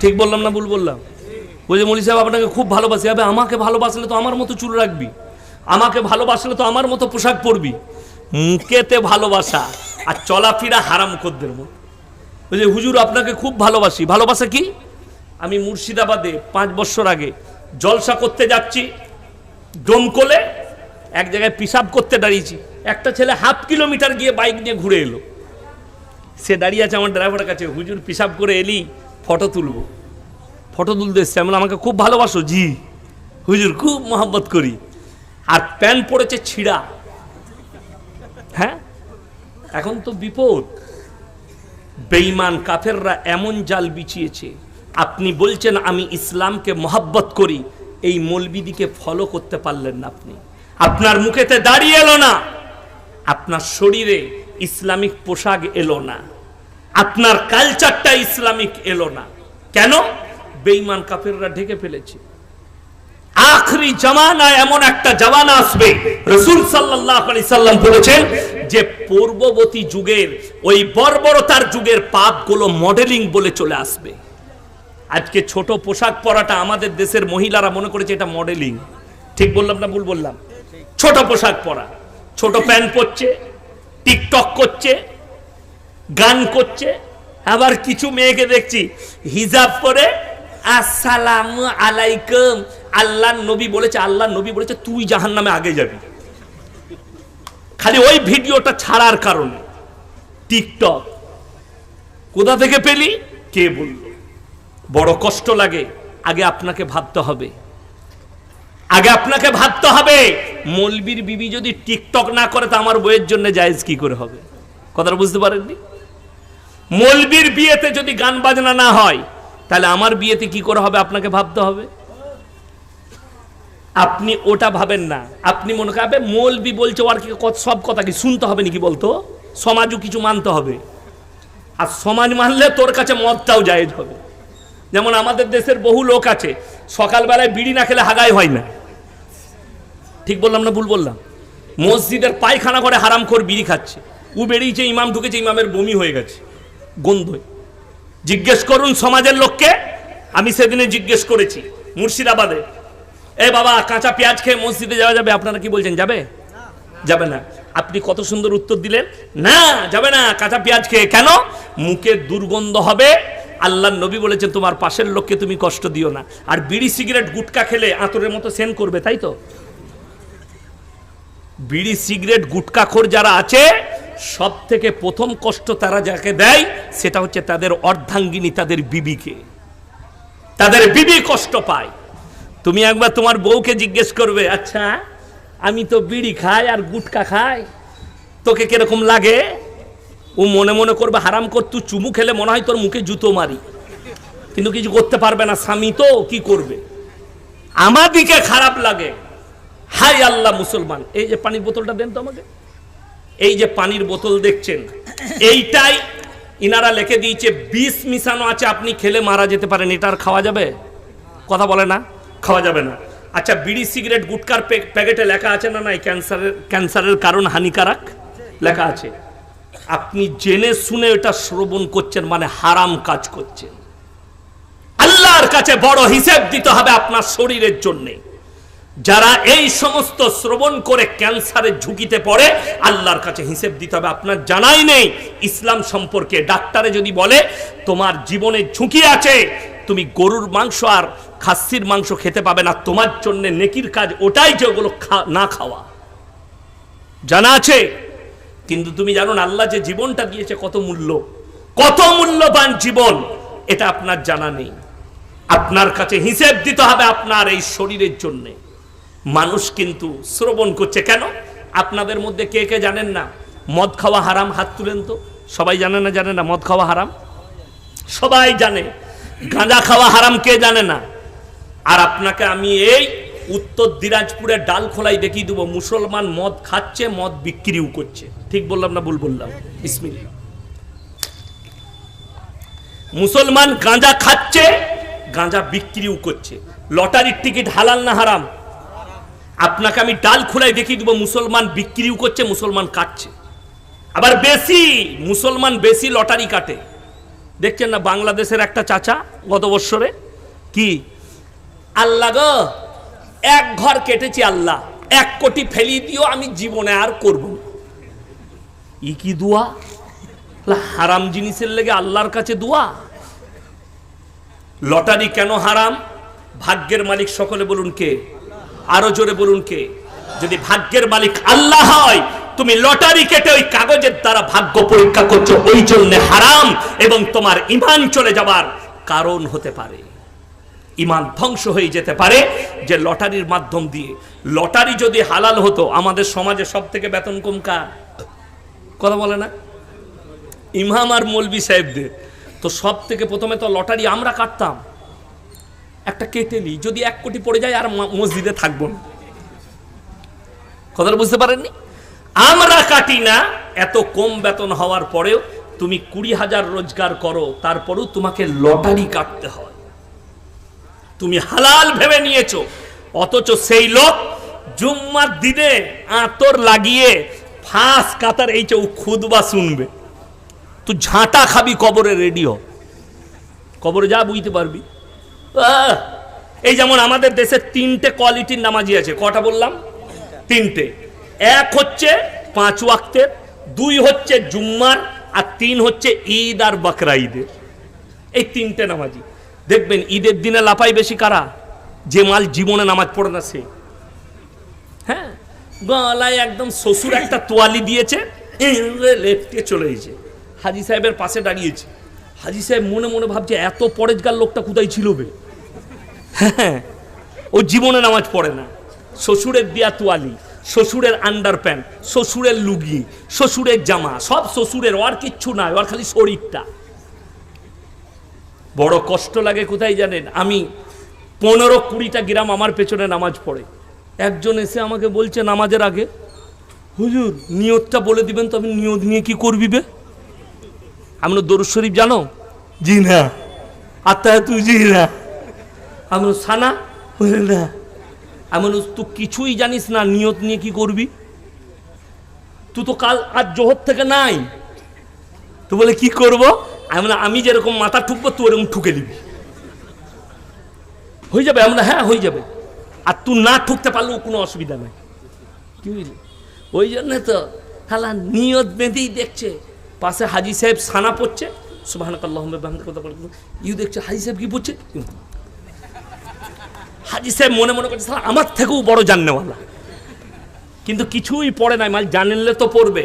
ঠিক বললাম না ভুল বললাম? বলছে মৌলী সাহেব আপনাকে খুব ভালোবাসি। হবে, আমাকে ভালোবাসলে তো আমার মতো চুল রাখবি, আমাকে ভালোবাসলে তো আমার মতো পোশাক পরবি। মুখেতে ভালোবাসা আর চলাফেরা হারামখোরদের মতো। বলছে হুজুর আপনাকে খুব ভালোবাসি। ভালোবাসা কি? আমি মুর্শিদাবাদে 5 বছর আগে জলসা করতে যাচ্ছি, ডোমকলে এক জায়গায় পিশাব করতে দাঁড়িয়েছি, একটা ছেলে 1/2 কিলোমিটার গিয়ে বাইক নিয়ে ঘুরে এলো। সে দাঁড়িয়ে আছে আমার ড্রাইভারের কাছে, হুজুর পিশাব করে এলি, ফটো তুলবো। ফটো তুলতে এসছে। আমি আমাকে খুব ভালোবাসো? জি হুজুর খুব মহব্বত করি। আর প্যান্ট পড়েছে ছিঁড়া। হ্যাঁ, এখন তো বিপদ। বেঈমান কাফেররা এমন জাল বিছিয়েছে, আপনি বলছেন আমি ইসলামকে মহব্বত করি, এই মৌলবিদিকে ফলো করতে পারলেন না আপনি। আপনার মুখেতে দাঁড়িয়ে এলো না, আপনার শরীরে ইসলামিক পোশাক এলো না, আপনার কালচারটা ইসলামিক এলো না। কেন? বেঈমান কাফেররা ঢেকে ফেলেছে। আখরি জামানায় এমন একটা জামানা আসবে, রাসূল সাল্লাল্লাহু আলাইহি সাল্লাম বলেছেন যে পূর্ববর্তী যুগের ওই বর্বরতার যুগের পাপগুলো মডেলিং বলে চলে আসবে। আজকে ছোট পোশাক পরাটা আমাদের দেশের মহিলারা মনে করেছে এটা মডেলিং। ঠিক বললাম না ভুল বললাম? ছোট পোশাক পরা, ছোট প্যান্ট পরছে, টিকটক করছে, গান করছে। আবার কিছু মেয়েকে দেখছি হিজাব পরে আসসালামু আলাইকুম আল্লাহর নবী বলেছে তুই জাহান্নামে আগে যাবি। খালি ওই ভিডিওটা ছাড়ার কারণে। টিকটক কোথা থেকে পেলি, কে বলল? বড় কষ্ট লাগে। আগে আপনাকে ভাবতে হবে, মৌলবীর বিবি যদি টিকটক না করে তা আমার বইয়ের জন্য জায়েজ কি করে হবে? কথাটা বুঝতে পারেননি? মৌলবীর বিয়েতে যদি গান বাজনা না হয় তাহলে আমার বিয়েতে কি করে হবে আপনাকে ভাবতে হবে। আপনি ওটা ভাবেন না, আপনি মনে করেন মৌলবী বলছে আর কি সব কথা কি শুনতে হবে নাকি? বলতো সমাজও কিছু মানতে হবে, আর সমাজ মানলে তোর কাছে মদটাও জায়েজ হবে। যেমন আমাদের দেশের বহু লোক আছে সকালবেলায় বিড়ি না খেলে হাগাই হয় না। ঠিক বললাম না ভুল বললাম? মসজিদের পায়খানা করে হারাম করে বিড়ি খাচ্ছে। ও বেরিয়েছে, ইমাম ঢুকেছে, ইমামের বমি হয়ে গেছে গন্ধই। জিজ্ঞেস করুন সমাজের লোককে। আমি সেদিনে জিজ্ঞেস করেছি মুর্শিদাবাদে, এ বাবা কাঁচা পেঁয়াজ খেয়ে মসজিদে যাওয়া যাবে? আপনারা কি বলছেন যাবে? যাবে না। আপনি কত সুন্দর উত্তর দিলেন, না যাবে না কাঁচা পেঁয়াজ খেয়ে। কেন? মুখে দুর্গন্ধ হবে। আল্লাহর নবী বলেছেন তোমার পাশের লোককে তুমি কষ্ট দিও না। আর বিড়ি সিগারেট গুটকা খেলে আতরের মতো সেন করবে, তাই তো? বিড়ি সিগারেট গুটকাখোর যারা আছে সব থেকে প্রথম কষ্ট তারা যাকে দেয় সেটা হচ্ছে তাদের অর্ধাঙ্গিনী, তাদের বিবিকে। তাদের বিবি কষ্ট পায়। তুমি একবার তোমার বউকে জিজ্ঞেস করবে, আচ্ছা আমি তো বিড়ি খাই আর গুটকা খাই, তোকে কিরকম লাগে? ও মনে মনে করবে হারাম কর, তুই চুমু খেলে মনে হয় তোর মুখে জুতো মারি, কিন্তু কিছু করতে পারবে না, স্বামী তো কি করবে। আমাদিকে খারাপ লাগে। হাই আল্লাহ মুসলমান, এই যে পানির বোতলটা দেন তো আমাকে। এই যে পানির বোতল দেখছেন, এইটাই ইনারা লিখে দিয়েছে বিষ মিশানো আছে, আপনি খেলে মারা যেতে পারেন। এটা আর খাওয়া যাবে? কথা বলে না, খাওয়া যাবে না। আচ্ছা বিড়ি সিগারেট গুটকার প্যাকেটে লেখা আছে না নাই ক্যান্সারের কারণ হানিকারক লেখা আছে। আপনি জেনে শুনে এটা শ্রবণ করছেন মানে হারাম কাজ করছেন। আল্লাহর কাছে বড় হিসেব দিতে হবে আপনার শরীরের জন্য। যারা এই সমস্ত শ্রবণ করে ক্যান্সারের ঝুঁকিতে পড়ে আল্লাহর কাছে হিসেব দিতে হবে। আপনার জানাই নেই ইসলাম সম্পর্কে। ডাক্তারে যদি বলে তোমার জীবনে ঝুঁকি আছে, তুমি গরুর মাংস আর খাসির মাংস খেতে পাবে না, তোমার জন্য নেকির কাজ ওটাই যে ওগুলো না খাওয়া। জানা আছে? কিন্তু তুমি জানো না আল্লাহ যে জীবনটা দিয়েছে কত মূল্যবান জীবন, এটা আপনার জানা নেই। আপনার কাছে হিসেব দিতে হবে আপনার এই শরীরের জন্য। মানুষ কিন্তু শ্রবণ করছে কেন? আপনাদের মধ্যে কে কে জানেন না মদ খাওয়া হারাম? হাত তুলেন তো। সবাই জানে না মদ খাওয়া হারাম? সবাই জানে। গাঁজা খাওয়া হারাম কে জানে না? আর আপনাকে আমি এই উত্তর দিনাজপুরের ডালখোলায় দেখিয়ে দেবো, মুসলমান মদ খাচ্ছে, মদ বিক্রিও করছে। ঠিক বললাম না ভুল বললাম? বিসমিল্লাহ। মুসলমান গাঁজা খাচ্ছে, গাঁজা বিক্রিও করছে। লটারির টিকিট হালাল না হারাম? আপনাকে আমি ডালখোলায় দেখিয়ে দেবো, মুসলমান বিক্রিও করছে, মুসলমান কাটছে। আবার মুসলমান বেশি লটারি কাটে। দেখছেন না বাংলাদেশের একটা চাচা গত বৎসরে কি, আল্লাহ গো এক ঘর কেটেছি, আল্লাহ 1 কোটি ফেলি দিও, আমি জীবনে আর করব না। ই কি দোয়া? হারাম জিনিসের লেগে আল্লাহর কাছে দোয়া। লটারি কেন হারাম? ভাগ্যের মালিক সকলে বলুন কে? আরো জোরে বলুন কে? যদি ভাগ্যের মালিক আল্লাহ হয়, তুমি লটারি কেটে ওই কাগজের দ্বারা ভাগ্য পরীক্ষা করছো, ওই জন্য হারাম এবং তোমার ঈমান চলে যাবার কারণ হতে পারে। ঈমান ধ্বংস হয়ে যেতে পারে যে লটারির মাধ্যম দিয়ে। লটারি যদি হালাল হতো, আমাদের সমাজে সব থেকে বেতন কম কার? কথা বলে না? ইমাম আর মৌলবি সাহেবদের। তো সব থেকে প্রথমে তো লটারি আমরা কাটতাম, একটা কেটে নি, যদি 1 কোটি পড়ে যায় আর মসজিদে থাকবো না। কথাটা বুঝতে পারেননি? আমরা কাটি না। এত কম বেতন হওয়ার পরেও তুমি 20,000 রোজগার করো, তারপরেও তোমাকে লটারি কাটতে হয়। তুমি হালাল ভেবে নিয়েছো, অথচ সেই লোক জুম্মার দিনে আতর লাগিয়ে ফাঁস কাতার এই যে খুদবা শুনবে, তুই ঝাঁটা খাবি কবরে, রেডিও কবরে যা বুঝতে পারবি। এই যেমন আমাদের দেশে 3টে কোয়ালিটির নামাজি আছে। কটা বললাম? 3টে। 1 হচ্ছে 5 ওয়াক্তের, 2 হচ্ছে জুম্মার, আর 3 হচ্ছে ঈদ আর বকরা ঈদের। এই 3টে নামাজি। দেখবেন ঈদের দিনে লাফাই বেশি কারা? যে মাল জীবনে নামাজ পড়ে না সে। হ্যাঁ, গলায় একদম শ্বশুর একটা তোয়ালি দিয়েছে, লেফটে চলে গেছে, হাজি সাহেবের পাশে দাঁড়িয়েছে। হাজি সাহেব মনে মনে ভাবছে এত পরেজগার লোকটা কোথায় ছিল বে। হ্যাঁ, ও জীবনে নামাজ পড়ে না। শ্বশুরের দেয়া তোয়ালি, শ্বশুরের আন্ডার প্যান্ট, শ্বশুরের লুঙ্গি, শ্বশুরের জামা, সব শ্বশুরের, ওর কিচ্ছু নাই, ওর খালি শরীরটা। বড় কষ্ট লাগে কোথায় জানেন? আমি 15-20টা গ্রাম আমার পেছনে নামাজ পড়ে, একজন এসে আমাকে বলছে নামাজের আগে, হুজুর নিয়তটা বলে দিবেন তো। আমি নিয়ত নিয়ে কি করবি বে? আমি দরুদ শরীফ জানো? জি না। আত্মা জি না। আমি সানা বলে না। আমি তুই কিছুই জানিস না, নিয়ত নিয়ে কি করবি? তুই তো কাল আজ জোহর থেকে নাই। তো বলে কি করব? আমি যেরকম মাথা ঠুকবো তুই এরকম ঠুকে দিবি, হয়ে যাবে। আমরা হ্যাঁ হয়ে যাবে। আর তুই না ঠুকতে পারলেও কোনো অসুবিধা নাই। কি বুঝলি? ওই জন্য তো খালা নিয়ত বেঁধেই দেখছে, পাশে হাজি সাহেব সানা পড়ছে, সুবহানাকাল্লাহুম্মা বিহামদিকা কথা বলে, ইউ দেখছে হাজি সাহেব কি পড়ছে। হাজি সাহেব মনে মনে করছে সালা আমার থেকেও বড় জাননেওয়ালা, কিন্তু কিছুই পড়ে নাই। মাল জানলে তো পড়বে।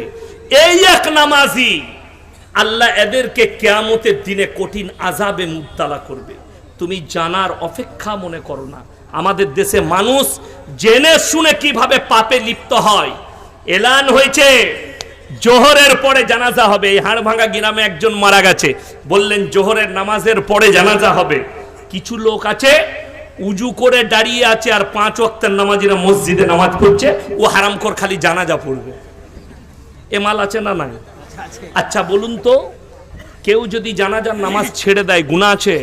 এই এক নামাজি আল্লাহ এদেরকে কিয়ামতের দিনে কঠিন আযাবে মুবতালা করবে। তুমি জানার অপেক্ষা মনে করো না। আমাদের দেশে মানুষ জেনে শুনে কিভাবে পাপে লিপ্ত হয়। এলান হয়েছে জোহরের পরে জানাজা হবে। এই হাড়ভাঙ্গা গ্রামে একজন মারা গেছে, বললেন জোহরের নামাজের পরে জানাজা হবে। কিছু লোক আছে উজু করে দাঁড়িয়ে আছে, আর 5 ওয়াক্তের নামাজিরা মসজিদে নামাজ পড়ছে, ও হারামখোর খালি জানাজা পড়বে। এ মাল আছে না নাই? আচ্ছা বলুন তো, কেউ যদি জানাজার নামাজ ছেড়ে দেয় গুনাহ আছে?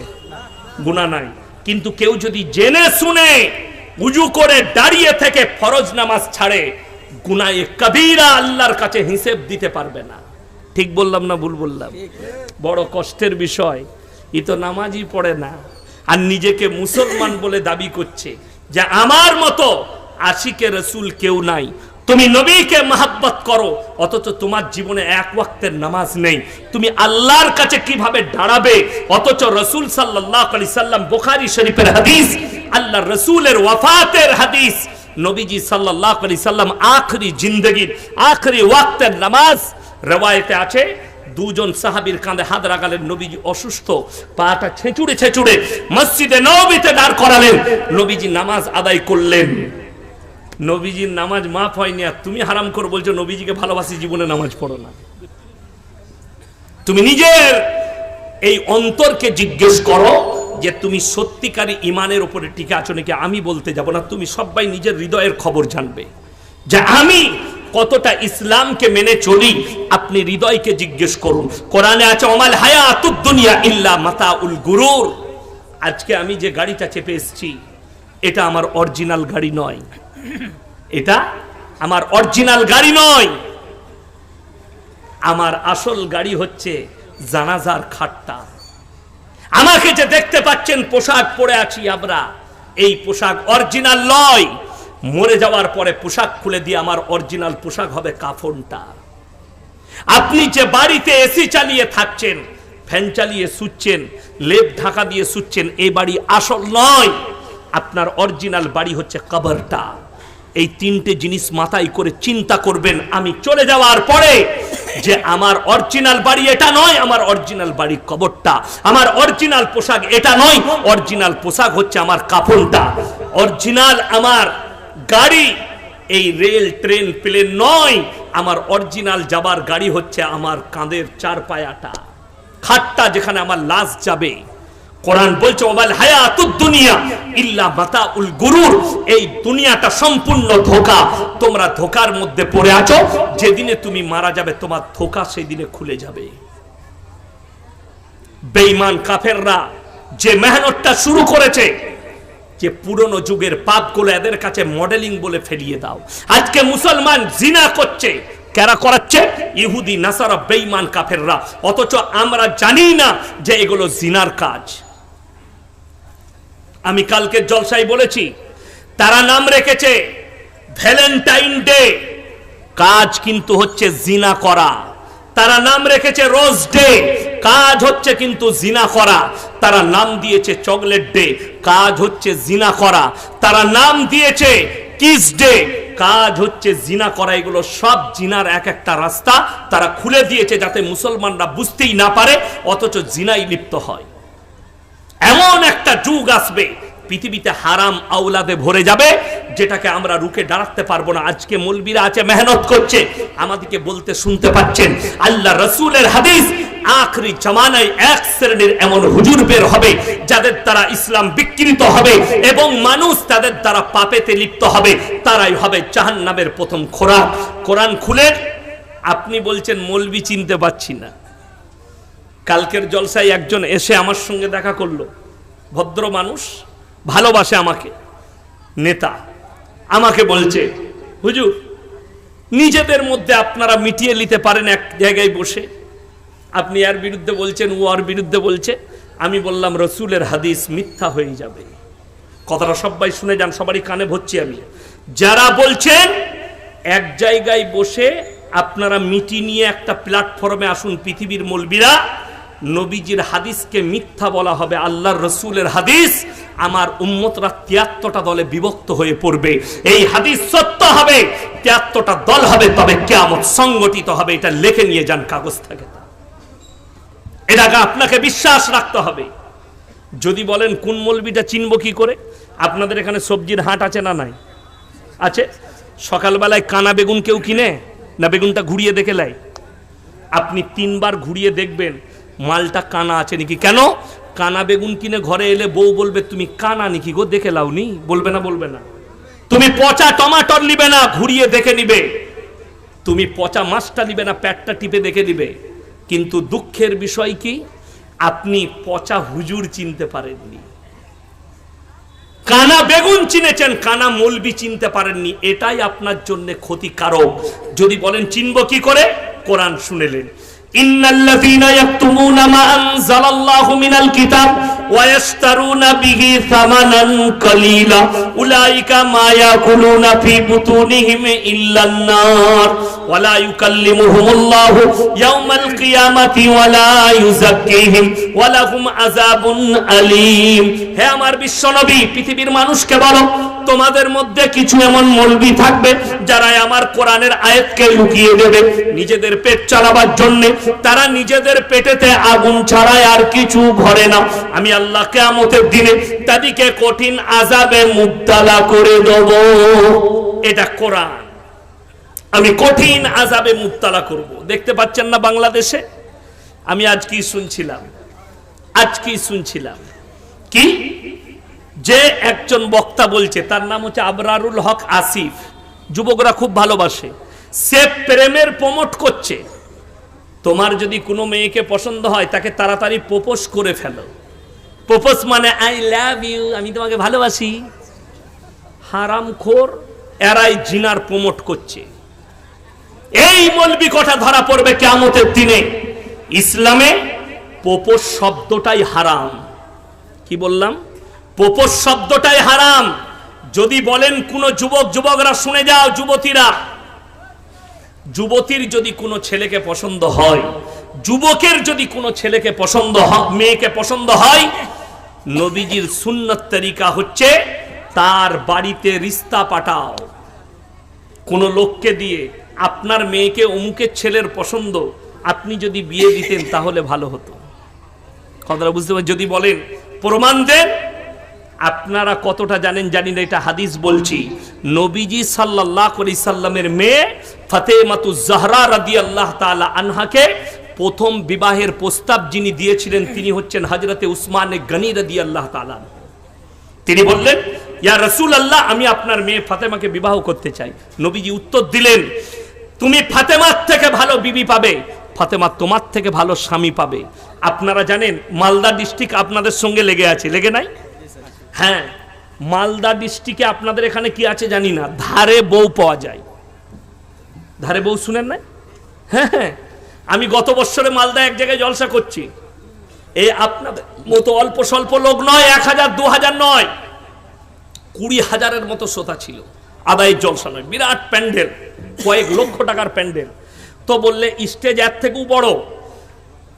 গুনাহ নাই। কিন্তু কেউ যদি জেনে শুনে উজু করে দাঁড়িয়ে থেকে ফরজ নামাজ ছাড়ে, গুনাহে কবিরা, আল্লাহর কাছে হিসেব দিতে পারবে না। ঠিক বললাম না ভুল বললাম? বড় কষ্টের বিষয়। ই তো নামাজই পড়ে না, আর নিজেকে মুসলমান বলে দাবি করছে যে আমার মতো আশিকে রসুল কেউ নাই। তুমি নবীকে মহব্বত করো, অথচ তোমার জীবনে 1 ওয়াক্তের নামাজ নেই। তুমি আল্লাহর কাছে কিভাবে দাঁড়াবে, অথচ রসুল সাল্লাল্লাহু আলাইহি সাল্লাম, বুখারী শরীফের হাদিস, আল্লাহ রসুলের ওয়াফাতের হাদিস, নবীজি সাল্লাল্লাহু আলাইহি সাল্লাম আখরি জিন্দেগির আখরি ওয়াক্তের নামাজ, রওয়ায়েতে আছে দুজন সাহাবীর কাঁধে হাত রাখালেন। নবীজি অসুস্থ, পাটা ছেঁচুড়ে ছেঁচুড়ে মসজিদে নববীতে দাঁড় করালেন। নবীজি নামাজ আদায় করলেন। নবীজির নামাজ মাফ হয়নি, আর তুমি হারাম করে বলছো নবীজিকে ভালোবাসি, জীবনে নামাজ পড়ো না। তুমি নিজের এই অন্তরকে জিজ্ঞেস করো যে তুমি সত্যিকারী ইমানের উপরে টিকে আছো নাকি। আমি বলতে যাব না, তুমি সবাই নিজের হৃদয়ের খবর জানবে যে আমি কতটা ইসলামকে মেনে চলি। আপনি হৃদয়কে জিজ্ঞেস করুন। কোরআনে আছে ওমাল হায়াতুদ দুনিয়া ইল্লা মাতাউল গুরুর। আজকে আমি যে গাড়িটা চেপে এসেছি, এটা আমার অরিজিনাল গাড়ি নয়। এটা আমার অরিজিনাল গাড়ি নয়। আমার আসল গাড়ি হচ্ছে জানাজার খাটটা। আমাকে যে দেখতে পাচ্ছেন পোশাক পরে আছি আমরা, এই পোশাক অরিজিনাল নয়। মরে যাওয়ার পরে পোশাক খুলে দিয়ে আমার অরিজিনাল পোশাক হবে কাফনটা। আপনি যে বাড়িতে এসি চালিয়ে থাকছেন, ফ্যান চালিয়ে শুচ্ছেন, লেপ ঢাকা দিয়ে শুচ্ছেন, এই বাড়ি আসল নয়। আপনার অরিজিনাল বাড়ি হচ্ছে কবরটা। এই 3টে জিনিস মাথায় করে চিন্তা করবেন আমি চলে যাওয়ার পরে, যে আমার অরিজিনাল বাড়ি এটা নয়, আমার অরিজিনাল বাড়ি কবরটা। আমার অরিজিনাল পোশাক এটা নয়, অরিজিনাল পোশাক হচ্ছে আমার কাফনটা। অরিজিনাল আমার গাড়ি এই রেল, ট্রেন, প্লেন নয়। আমার অরিজিনাল যাবার গাড়ি হচ্ছে আমার কাঁধের 4 পায়াটা, খাটটা, যেখানে আমার লাশ যাবে। কোরআন বলছে ওয়াল হায়াতুদ দুনিয়া ইল্লা মাতাউল গুরুর। এই দুনিয়াটা সম্পূর্ণ ধোঁকা। তোমরা ধোঁকার মধ্যে পড়ে আছো। যেদিনে তুমি মারা যাবে, তোমার ধোঁকা সেই দিনে খুলে যাবে। বেঈমান কাফেররা যে মেহনতটা শুরু করেছে, যে পুরনো যুগের পাপগুলো এদের কাছে মডেলিং বলে ফেলিয়ে দাও। আজকে মুসলমান জিনা করছে, কারা করাচ্ছে? ইহুদি, নাসারা, বেঈমান কাফেররা। অথচ আমরা জানি না যে এগুলো জিনার কাজ। আমি কালকে জলসায় বলেছি, তারা নাম রেখেছে ভ্যালেন্টাইন ডে, কাজ কিন্তু হচ্ছে জিনা করা। তারা নাম রেখেছে রোজ ডে, কাজ হচ্ছে কিন্তু জিনা করা। তারা নাম দিয়েছে চকলেট ডে, কাজ হচ্ছে জিনা করা। তারা নাম দিয়েছে কিস ডে, কাজ হচ্ছে জিনা করা। এগুলো সব জিনার এক একটা রাস্তা তারা খুলে দিয়েছে যাতে মুসলমানরা বুঝতেই না পারে, অথচ জিনাই লিপ্ত হয়। এমন একটা যুগ আসবে পৃথিবীতে হারাম আওলাদে ভরে যাবে, যেটাকে আমরা রুখে দাঁড়াতে পারবো না। আজকে মৌলবীরা আছে, মেহনত করছে, আমাদেরকে বলতে শুনতে পাচ্ছেন আল্লাহ রসুলের হাদিস, আখরি জামানায় এক শ্রেণীর এমন হুজুর বের হবে যাদের দ্বারা ইসলাম বিকৃত হবে এবং মানুষ তাদের দ্বারা পাপেতে লিপ্ত হবে। তারাই হবে জাহান্নামের প্রথম খোরাক। কোরআন খুলে আপনি বলছেন মৌলবী চিনতে পাচ্ছি না। কালকের জলসায় একজন এসে আমার সঙ্গে দেখা করলো, ভদ্র মানুষ, ভালোবাসে আমাকে, নেতা। আমাকে বলছে, হুজুর নিজেদের মধ্যে আপনারা মিটিয়ে নিতে পারেন এক জায়গায় বসে, আপনি এর বিরুদ্ধে বলছেন, ও আর বিরুদ্ধে বলছে। আমি বললাম রসুলের হাদিস মিথ্যা হয়ে যাবে। কথাটা সবাই শুনে যান, সবারই কানে ভরছি আমি। যারা বলছেন এক জায়গায় বসে আপনারা মিটি নিয়ে একটা প্ল্যাটফর্মে আসুন, পৃথিবীর মৌলবীরা, নবীজির হাদিসকে মিথ্যা বলা হবে, আল্লাহর রসুলের হাদিস, আমার উম্মতরা 73টা দলে বিভক্ত হয়ে পড়বে। এই হাদিস সত্য হবে, 73টা দল হবে, তবে কিয়ামত সংগঠিত হবে। এটা লিখে নিয়ে যান কাগজ থেকে, এটাকে আপনাকে বিশ্বাস রাখতে হবে। যদি বলেন কোন মৌলবীটা চিনব কি করে, আপনাদের এখানে সবজির হাট আছে না নাই? আছে। সকালবেলায় কানা বেগুন কেউ কিনে না, বেগুনটা ঘুরিয়ে দেখে নেয়। আপনি 3 বার ঘুরিয়ে দেখবেন মালটা কানা আছে নাকি। কেন? কানা বেগুন কিনে ঘরে এলে বউ বলবে তুমি কানা নাকি গো, দেখে লাওনি? বলবে না? বলবে না। তুমি পচা টমাটর নিবে না, ঘুরিয়ে দেখে নিবে। তুমি পচা মাছটা নিবে না, পেটটা টিপে দেখে নিবে। কিন্তু দুঃখের বিষয় কি, আপনি পচা হুজুর চিনতে পারেননি। কানা বেগুন চিনেছেন, কানা মৌলবি চিনতে পারেননি। এটাই আপনার জন্য ক্ষতিকারক। যদি বলেন চিনব কি করে, কোরআন শুনেলেন, ইন্নাল্লাযীনা ইয়াকতুমুনা মা আনজালাল্লাহু মিনাল কিতাব ওয়া ইয়াশতারুনা বিহি সামানান কালীলা উলাইকা মা ইয়াকুলুনা ফি বুতুনিহিম ইল্লান নার ওয়া লা ইউকাল্লিমুহুমুল্লাহু ইয়াওমাল কিয়ামাতি ওয়া লা ইউযাক্কিহিম ওয়া লাহুম আযাবুন আলীম। হে আমার বিশ্বনবী, পৃথিবীর মানুষকে বলো, তোমাদের মধ্যে কিছু এমন মৌলবি থাকবে যারা আমার কোরআনের আয়াতকে লুকিয়ে দেবে নিজেদের পেট চালাবার জন্য। তারা নিজেদের পেটেতে আগুন ছাড়ায় আর কিছু ভরে না। আমি আল্লাহ কিয়ামতের দিনে তাদেরকে কঠিন আযাবে মুবতালা করে দেব। এটা কোরআন। আমি কঠিন আযাবে মুবতালা করব। দেখতে পাচ্ছেন না বাংলাদেশে? আমি আজ কি শুনছিলাম কি, যে একজন বক্তা বলছে, তার নাম হচ্ছে আবরারুল হক আসিফ, যুবকরা খুব ভালোবাসে, সে প্রেমের প্রমোট করছে। তোমার যদি কোনো মেয়েকে পছন্দ হয় তাকে তাড়াতাড়ি প্রপোজ করে ফেলো। প্রপোজ মানে আই লাভ ইউ, আমি তোমাকে ভালোবাসি। হারামখোর এরাই জিনার প্রমোট করছে। এই মৌলবি কথা ধরা পড়বে কিয়ামতের দিনে। ইসলামে প্রপোজ শব্দটাই হারাম। কি বললাম? প্রপোজ শব্দটাই হারাম। যদি বলেন কোন যুবকরা শুনে যাও, যুবতীর যদি কোনো ছেলেকে পছন্দ হয়, যুবকের যদি কোনো ছেলেকে পছন্দ হয়, মেয়েকে পছন্দ হয়, নবীজির সুন্নত তরিকা হচ্ছে তার বাড়িতে রিস্তা পাঠাও। কোন লোককে দিয়ে, আপনার মেয়েকে অমুকের ছেলের পছন্দ, আপনি যদি বিয়ে দিতেন তাহলে ভালো হতো। কথাটা বুঝতে পারেন? যদি বলেন প্রমাণ দেন। আপনারা কতটা জানেন জানি না, এটা হাদিস বলছি। নবীজি সাল্লাল্লাহু আলাইহি সাল্লামের মেয়ে ফাতেমাতুজ জাহরা রাদিয়াল্লাহু তাআলা আনহাকে প্রথম বিবাহের প্রস্তাব যিনি দিয়েছিলেন তিনি হচ্ছেন হযরতে উসমান গনি রাদিয়াল্লাহু তাআলা। তিনি বললেন, ইয়া রাসূলুল্লাহ, আমি আপনার মেয়ে ফাতেমাকে বিবাহ করতে চাই। নবীজি উত্তর দিলেন, তুমি ফাতেমার থেকে ভালো বিবি পাবে, ফাতেমা তোমার থেকে ভালো স্বামী পাবে। আপনারা জানেন মালদা ডিস্ট্রিক্ট আপনাদের সঙ্গে লেগে আছে, লেগে নাই? হ্যাঁ, মালদা ডিস্ট্রিক্টে আপনাদের এখানে কি আছে জানি না, ধারে বউ পাওয়া যায়। ধারে বউ শুনেন না? হ্যাঁ, আমি গত বছরে মালদা এক জায়গায় জলসা করছি। এই আপনাদের মতো অল্প স্বল্প লোক নয়, 1000 2000 নয়, 20,000-এর মতো শ্রোতা ছিল। আদায়ের জলসা নয়, বিরাট প্যান্ডেল, কয়েক লক্ষ টাকার প্যান্ডেল। তো বললে স্টেজ এর থেকেও বড়,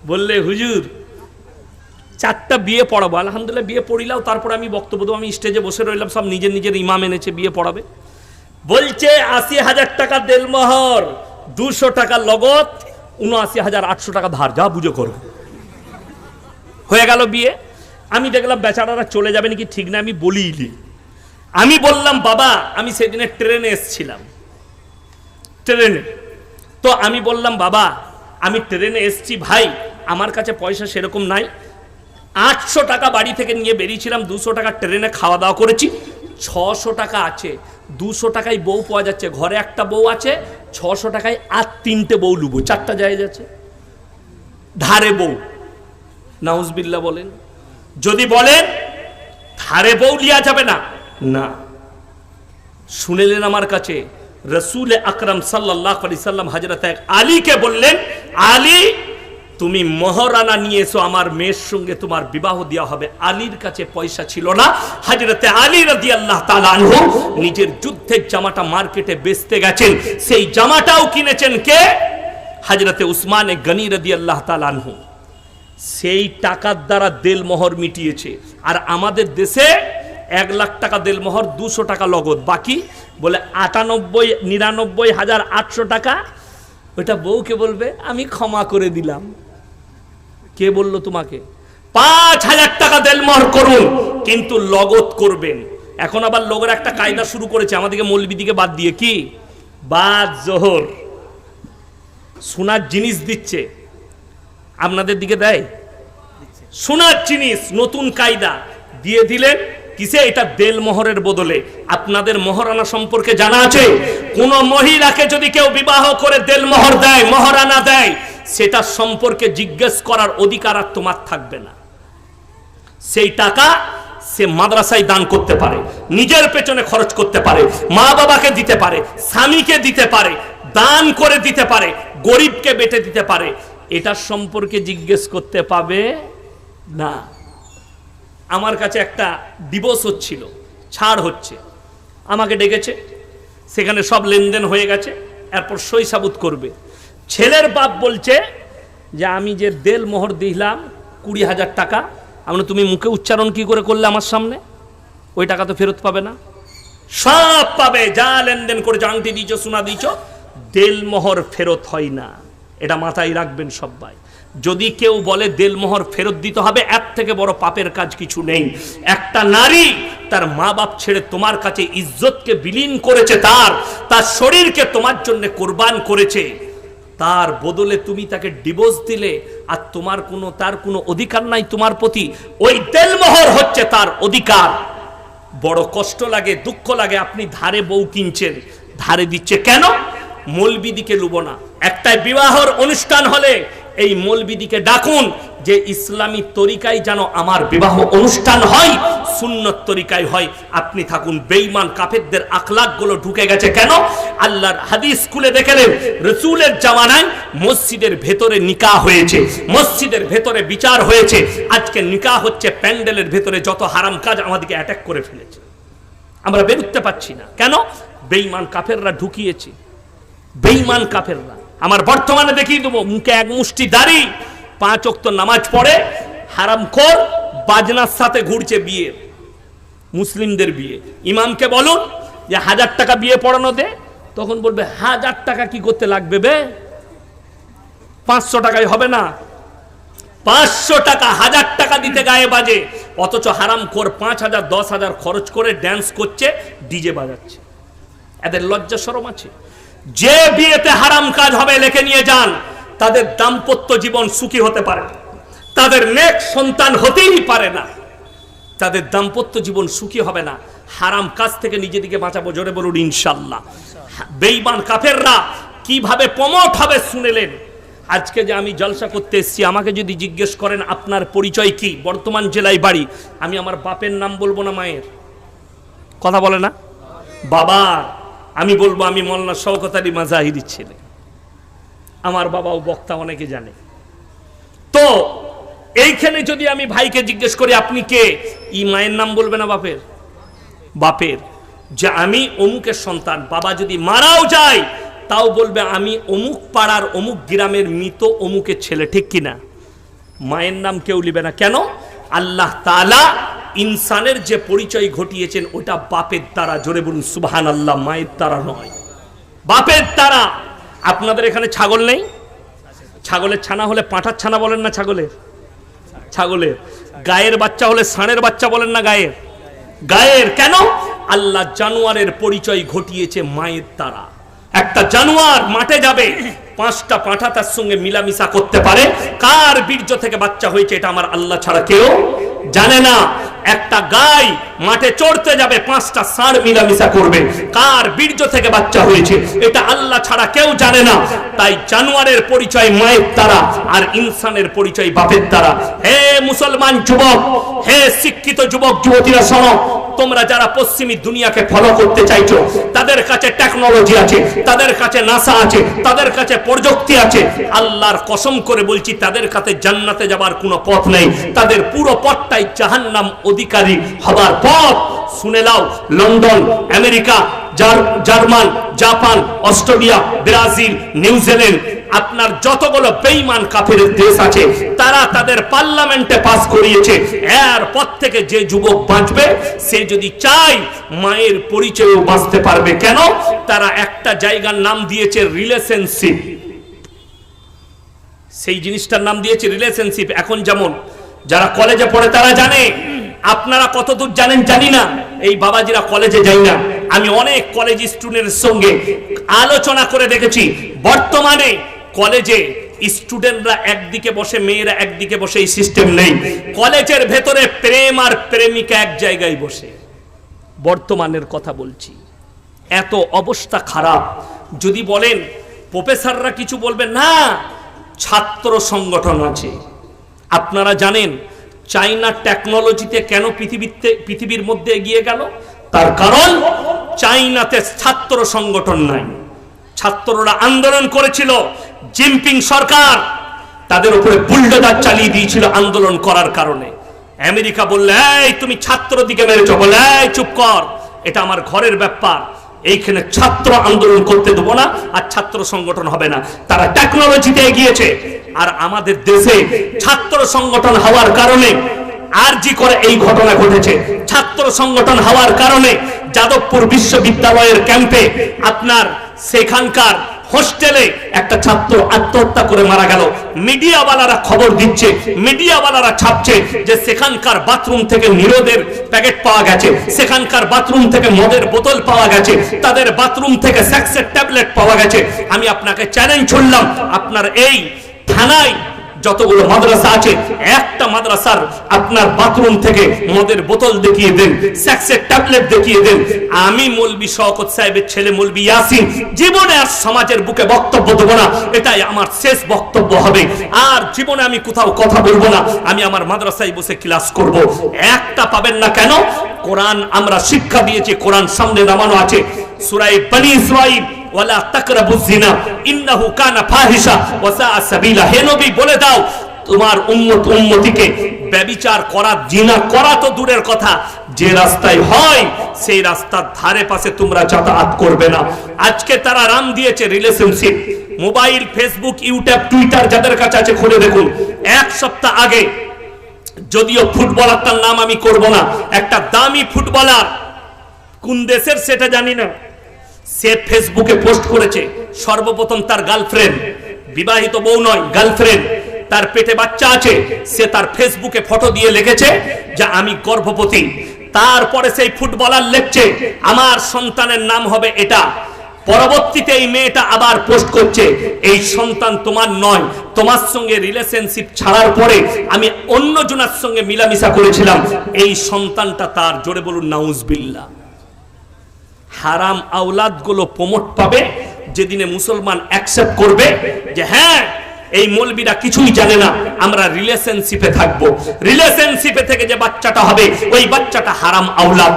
বললে হুজুর 4টা বিয়ে পড়াবো। আলহামদুলিল্লাহ বিয়ে পড়িলাও, তারপরে আমি বক্তব্য দেবো। আমি স্টেজে বসে রইলাম, সব নিজের নিজের ইমাম এনেছে বিয়ে পড়াবে। বলছে 80,000 টাকা দেলমোহর, 200 টাকা লগত, 79,800 টাকা ধার, যা বুঝো করো। হয়ে গেল বিয়ে। আমি দেখলাম বেচারারা চলে যাবে নাকি ঠিক না, আমি বলিনি। আমি বললাম বাবা, আমি সেদিনে ট্রেনে এসছিলাম, ট্রেনে। তো আমি বললাম বাবা আমি ট্রেনে এসছি ভাই, আমার কাছে পয়সা সেরকম নাই। 800 টাকা বাড়ি থেকে নিয়ে বেরিয়েছিলাম, 200 টাকা ট্রেনে খাওয়া দাওয়া করেছি, 600 টাকা আছে। 200 টাকায় বউ পাওয়া যাচ্ছে, ঘরে একটা বউ আছে, 600 টাকায় আর 3টে বউ লুবো, 4টা জায়েজ আছে। ধারে বউ, নাউজবিল্লাহ বলেন। যদি বলেন ধারে বউ লিয়া যাবে না, না। শুনেলেন আমার কাছে রসুল আকরাম সাল্লাল্লাহু আলাইহি সাল্লাম হযরত আলীকে বললেন, আলী তুমি মহারানা নিয়ে এসো, আমার মেয়ের সঙ্গে তোমার বিবাহ দেওয়া হবে। আলীর কাছে পয়সা ছিল না। হযরত আলী রাদিয়াল্লাহু তাআলা আনহু নিজের যুদ্ধের জামাটা মার্কেটে বেচতে গেছেন, সেই জামাটাও কিনেছেন কে? হযরত উসমান গনি রাদিয়াল্লাহু তাআলা আনহু। সেই টাকার দ্বারা দেলমোহর মিটিয়েছে। আর আমাদের দেশে 1 লাখ টাকা দেলমোহর, 200 টাকা লগত, বাকি বলে 99,800 টাকা। ওটা বউকে বলবে আমি ক্ষমা করে দিলাম। কে বলল তোমাকে? 5,000 টাকা দেলমোহর করুন, কিন্তু লগত করবেন। এখন আবার লোকের একটা কায়দা শুরু করেছে আমাদেরকে, মৌলবীদিকে বাদ দিয়ে, কি বাদ জোহর সোনার জিনিস দিচ্ছে। আপনাদের দিকে দেয় সোনার জিনিস, নতুন কায়দা দিয়ে দিলেন কিসে? এটা দেলমোহরের বদলে। আপনাদের মহারানা সম্পর্কে জানা আছে? কোন মহিলাকে যদি কেউ বিবাহ করে দেলমোহর দেয়, মহারানা দেয়, সেটা সম্পর্কে জিজ্ঞেস করার অধিকার আর তোমার থাকবে না। সেই টাকা সে মাদ্রাসায় দান করতে পারে, নিজের পেছনে খরচ করতে পারে, মা বাবাকে দিতে পারে, স্বামীকে দিতে পারে, দান করে দিতে পারে, গরিবকে বেটে দিতে পারে। এটা সম্পর্কে জিজ্ঞেস করতে পাবে না। আমার কাছে একটা ডিভোর্স হচ্ছিল, ছাড় হচ্ছে, আমাকে ডেকেছে, সেখানে সব লেনদেন হয়ে গেছে, এরপর সই সাবুত করবে। ছেলের বাপ বলছে যে আমি যে দেলমোহর দিলাম 20,000 টাকা, আমরা তুমি মুখে উচ্চারণ কি করে করলে আমার সামনে? ওই টাকা তো ফেরত পাবে না। সব পাবে, যা লেনদেন করে, আংটি দিয়েছ, সোনা দিয়েছ, দেলমোহর ফেরত হয় না। এটা মাথায় রাখবেন সবাই। যদি কেউ বলে দেলমোহর ফেরত দিতে হবে, এর থেকে বড় পাপের কাজ কিছু নেই। একটা নারী তার মা বাপ ছেড়ে তোমার কাছে ইজ্জতকে বিলীন করেছে, তার শরীরকে তোমার জন্য কোরবান করেছে, তার বদলে তুমি তাকে ডিভোর্স দিলে, আর তার কোনো অধিকার নাই তোমার প্রতি। ওই দেলমোহর হচ্ছে তার অধিকার। বড় কষ্ট লাগে, দুঃখ লাগে। আপনি ধারে বউ কিনছেন, ধারে দিচ্ছে কেন? মৌলবিদিকে লুব না। একটা বিবাহের অনুষ্ঠান হলে এই মৌলবিদিকে ডাকুন যে ইসলামী তরিকায় যেন আমার বিবাহ অনুষ্ঠান হয়, সুন্নত তরিকায় হয়। আপনি থাকুন। বেঈমান কাফেরদের আখলাকগুলো ঢুকে গেছে কেন? আল্লাহর হাদিস খুলে দেখলেন, রাসূলের জামানায় মসজিদের ভেতরে নিকাহ হয়েছে, মসজিদের ভেতরে বিচার হয়েছে। আজকে নিকাহ হচ্ছে প্যান্ডেলের ভেতরে। যত হারাম কাজ আমাদেরকে অ্যাটাক করে ফেলেছে, আমরা বেরোতে পারছি না। কেন? বেঈমান কাফেররা ঢুকিয়েছে, বেঈমান কাফেররা। আমার বর্তমানে দেখিয়ে দেবো, মুখে এক মুষ্টি দাড়ি, 5 ওয়াক্ত নামাজ পড়ে, হারামখোর, বাজনার সাথে ঘুরছে বিয়ে, মুসলিমদের বিয়ে। ইমামকে বলুন যে 1000 টাকা বিয়ে পড়ানো দে, তখন বলবে 1000 টাকা কি করতে লাগবে বে, 500 টাকায় হবে না। 500 টাকা, 1000 টাকা দিতে গায়ে বাজে। অথচ হারামখোর 5,000 10,000 খরচ করে ড্যান্স করছে, ডিজে বাজাচ্ছে। এদের লজ্জা শরম আছে? যে বিয়েতে হারাম কাজ হবে লেখে নিয়ে যান, তাদের দাম্পত্য জীবন সুখী হতে পারে, তাদের নেক সন্তান হতেই পারে না, তাদের দাম্পত্য জীবন সুখী হবে না। হারাম কাজ থেকে নিজেদিকে বাঁচাবো, জোরে বলুন ইনশাআল্লাহ। বেঈমান কাফেররা কিভাবে প্রমোট হবে শুনেলেন। আজকে যে আমি জলসা করতে এসেছি, আমাকে যদি জিজ্ঞেস করেন আপনার পরিচয় কি, বর্তমান জেলায় বাড়ি, আমি আমার বাপের নাম বলবো না মায়ের? কথা বলে না বাবা? আমি বলবো আমি মোল্লা শওকত আলী মাজাহিরির ছেলে। আমার বাবাও বক্তা, অনেকে জানে। তো এইখানে যদি আমি ভাইকে জিজ্ঞেস করি আপনি কে, ই মায়ের নাম বলবে না বাপের? বাপের, যে আমি অমুকের সন্তান। বাবা যদি মারাও যায়, তাও বলবে আমি অমুক পাড়ার অমুক গ্রামের মৃত অমুকের ছেলে, ঠিক কিনা? মায়ের নাম কেউ লিবে না। কেন? আল্লাহ তাআলা ইনসানের যে পরিচয় ঘটিয়েছেন ওটা বাপের দ্বারা। জোরে বলুন সুবহানাল্লাহ, মায়ের দ্বারা নয়, বাপের দ্বারা। আপনাদের এখানে ছাগল নেই? ছাগলের ছানা হলে পাঁঠার ছানা বলেন না ছাগলের? ছাগলের গায়ের বাচ্চা হলে ষাঁড়ের বাচ্চা বলেন না গায়ের? গায়ের। কেন? আল্লাহ জানোয়ারের পরিচয় ঘটিয়েছে মায়ের দ্বারা। একটা জানোয়ার মাঠে যাবে, 5টা পাঁঠা তার সঙ্গে মিলামিশা করতে পারে। কার বীর্য থেকে বাচ্চা হয়েছে এটা আমার আল্লাহ ছাড়া কেউ জানে না। একটা গাই মাঠে চড়তে যাবে, 5টা ষাঁড় মিলামিশা করবে। কার বীর্য থেকে বাচ্চা হয়েছে এটা আল্লাহ ছাড়া কেউ জানে না। তাই জানোয়ারের পরিচয় মায়ের দ্বারা, আর ইনসানের পরিচয় বাপের দ্বারা। হে মুসলমান যুবক, হে শিক্ষিত যুবক যুবতীরা শোনো, তোমরা যারা পশ্চিমী দুনিয়াকে ফলো করতে চাইছো, তাদের কাছে টেকনোলজি আছে, তাদের কাছে নাসা আছে, তাদের কাছে প্রযুক্তি আছে। আল্লাহর কসম করে বলছি, তাদের কাছে জান্নাতে যাবার কোনো পথ নেই। তাদের পুরো পথটাই জাহান্নাম অধিকারী হবার পথ। শুনে নাও, London, America, German, Japan, Australia, Brazil, New Zealand, আপনার যতগুলো বেঈমান কাফের দেশ আছে, তারা তাদের পার্লামেন্টে পাস করিয়েছে, এর পর থেকে যে যুবক বাঁচবে সে যদি চায় মায়ের পরিচয়ও বাঁচতে পারবে। কেন? তারা একটা জায়গার নাম দিয়েছে রিলেশনশিপ। সেই জিনিসটার নাম দিয়েছে রিলেশনশিপ। এখন যেমন যারা কলেজে পড়ে তারা জানে, আপনারা কতদূর জানেন জানি না, এই বাবাজিরা কলেজে যাই না, আমি অনেক কলেজ স্টুডেন্টের সঙ্গে আলোচনা করে দেখেছি, বর্তমানে কলেজে স্টুডেন্টরা একদিকে বসে, মেয়েরা একদিকে বসে, এই সিস্টেম নেই। কলেজের ভেতরে প্রেম আর প্রেমিকা এক জায়গায় বসে। বর্তমানের কথা বলছি, এত অবস্থা খারাপ। যদি বলেন প্রফেসররা কিছু বলবেন না, ছাত্র সংগঠন আছে। আপনারা জানেন চাইনা টেকনোলজিতে কেন পৃথিবীর মধ্যে এগিয়ে গেল? তার কারণ চাইনাতে ছাত্র সংগঠন নাই। ছাত্ররা আন্দোলন করেছিল, জিনপিং সরকার তাদের উপরে বুলডোজার চালিয়ে দিয়েছিল আন্দোলন করার কারণে। আমেরিকা বললে, এই তুমি ছাত্র দিকে মেরেছো, বলে এই চুপ কর, এটা আমার ঘরের ব্যাপার, এইখানে ছাত্র আন্দোলন করতে দেবো না, আর ছাত্র সংগঠন হবে না। তারা টেকনোলজিতে এগিয়েছে। আর আমাদের দেশে ছাত্র সংগঠন হওয়ার কারণে আরজি করে এই ঘটনা ঘটেছে। ছাত্র সংগঠন হওয়ার কারণে যাদবপুর বিশ্ববিদ্যালয়ের ক্যাম্পে আপনার সেখানকার হোস্টেলে একটা ছাত্র আত্মহত্যা করে মারা গেল। মিডিয়াওয়ালারা খবর দিচ্ছে, মিডিয়াওয়ালারা ছাপছে যে সেখানকার বাথরুম থেকে নিরোদের প্যাকেট পাওয়া গেছে, সেখানকার বাথরুম থেকে মদের বোতল পাওয়া গেছে, তাদের বাথরুম থেকে সেক্সের ট্যাবলেট পাওয়া গেছে। আমি আপনাকে চ্যালেঞ্জ ছুড়লাম, আপনার এই থানায় যতগুলো মাদ্রাসা আছে, একটা মাদ্রাসার আপনার বাথরুম থেকে মদের বোতল দেখিয়ে দেন, সেক্সের ট্যাবলেট দেখিয়ে দেন। আমি মৌলবি শওকত সাহেবের ছেলে মৌলবি ইয়াসিন জীবনে আর সমাজের বুকে বক্তব্য দেবো না, এটাই আমার শেষ বক্তব্য হবে। আর জীবনে আমি কোথাও কথা বলবো না, আমি আমার মাদ্রাসায় বসে ক্লাস করব। একটা পাবেন না। কেন? কোরআন আমরা শিক্ষা দিয়েছি, কোরআন সামনে নামানো আছে। সূরা বনী ইসরাঈল, ওয়ালা তাকরাবুজ জিনা ইন্নাহু কানা ফাহিশা ওয়া সাআ সাবিলা। হে নবী বলে দাও তোমার উম্মতিকে ব্যভিচার করা, জিনা করা তো দূরের কথা, যে রাস্তায় হয় সেই রাস্তার ধারে পাশে তোমরা যাতায়াত করবে না। আজকে তারা নাম দিয়েছে relationship. Mobile, Facebook, YouTube, Twitter যাদের কাছে আছে খুলে দেখুন। এক সপ্তাহ আগে, যদিও ফুটবলারটার নাম আমি করব না, একটা দামি ফুটবলার, কোন দেশের সেটা জানি না, সে ফেসবুকে পোস্ট করেছে সর্বপ্রথম তার গার্লফ্রেন্ড, বিবাহিত বউ নয়, গার্লফ্রেন্ড, তার পেটে বাচ্চা আছে, সে তার ফেসবুকে ফটো দিয়ে লিখেছে যে আমি গর্ভবতী। তারপরে সেই ফুটবলার লিখছে আমার সন্তানের নাম হবে এটা। পরবর্তীতে এই মেয়েটা আবার পোস্ট করছে এই সন্তান তোমার নয়, তোমার সঙ্গে রিলেশনশিপ ছাড়ার পরে আমি অন্য জনের সঙ্গে মিলামিশা করেছিলাম, এই সন্তানটা তার। জোরে বলুন নাউজুবিল্লাহ। হারাম আওলাদ গুলো প্রমোট পাবে যেদিনে মুসলমান অ্যাকসেপ্ট করবে যে হ্যাঁ এই মৌলবীরা কিছুই জানে না, আমরা রিলেশনশিপে থাকবো। রিলেশনশিপে থেকে যে বাচ্চাটা হবে ওই বাচ্চাটা হারাম আওলাদ।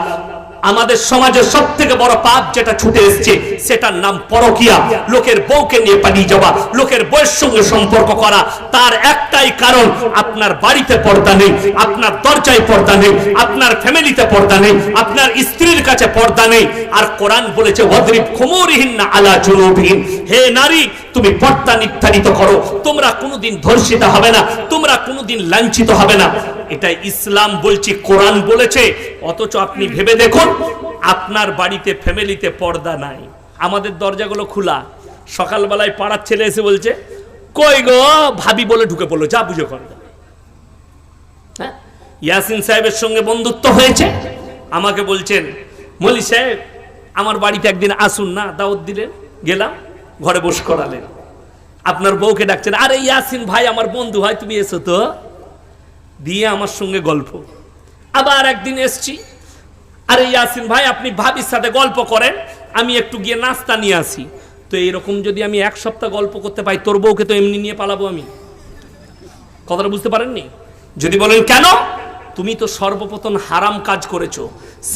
আমাদের সমাজের সব থেকে বড় পাপ যেটা ছুটে এসছে সেটার নাম পরকিয়া। লোকের বউকে নিয়ে পালিয়ে যাওয়া, লোকের বউয়ের সঙ্গে সম্পর্ক করা। তার একটাই কারণ, আপনার বাড়িতে পর্দা নেই, আপনার দরজায় পর্দা নেই, আপনার ফ্যামিলিতে পর্দা নেই, আপনার স্ত্রীর কাছে পর্দা নেই। আর কোরআন বলেছে ওয়াদরিব খুমুরিহিন্না আলা জুনুবিহিন, হে নারী তুমি পর্দা নির্ধারিত করো, তোমরা কোনোদিন ধর্ষিত হবে না, তোমরা কোনোদিন লাঞ্ছিত হবে না। এটা ইসলাম বলছি, কোরআন বলেছে। অথচ আপনি ভেবে দেখুন, আপনার বাড়িতে ফ্যামিলিতে পর্দা নাই, আমাদের দরজাগুলো খোলা। সকালবেলায় পাড়ার ছেলে এসে বলছে কই গো ভাবি বলে ঢুকে পড়লো, যা বুঝে কর। হ্যাঁ, ইয়াসিন সাহেবের সঙ্গে বন্ধুত্ব হয়েছে, আমাকে বলছেন মৌলী সাহেব আমার বাড়িতে একদিন আসুন না, দাওয়াত দিলেন, গেলাম, ঘরে বস করালেন। আপনার বউকে ডাকছেন, আরে ইয়াসিন ভাই আমার বন্ধু হয়, তুমি এসো তো, দিয়ে আমার সঙ্গে গল্প। আবার একদিন এসছি, আরে ইয়াসিন ভাই আপনি ভাবির সাথে গল্প করেন, আমি একটু গিয়ে নাস্তা নিয়ে আসি। তো এরকম যদি আমি এক সপ্তাহ গল্প করতে পাই, তোর বউকে তো এমনি নিয়ে পালাবো আমি। কথাটা বুঝতে পারেননি? যদি বলেন কেন, তুমি তো সর্বপ্রথম হারাম কাজ করেছো।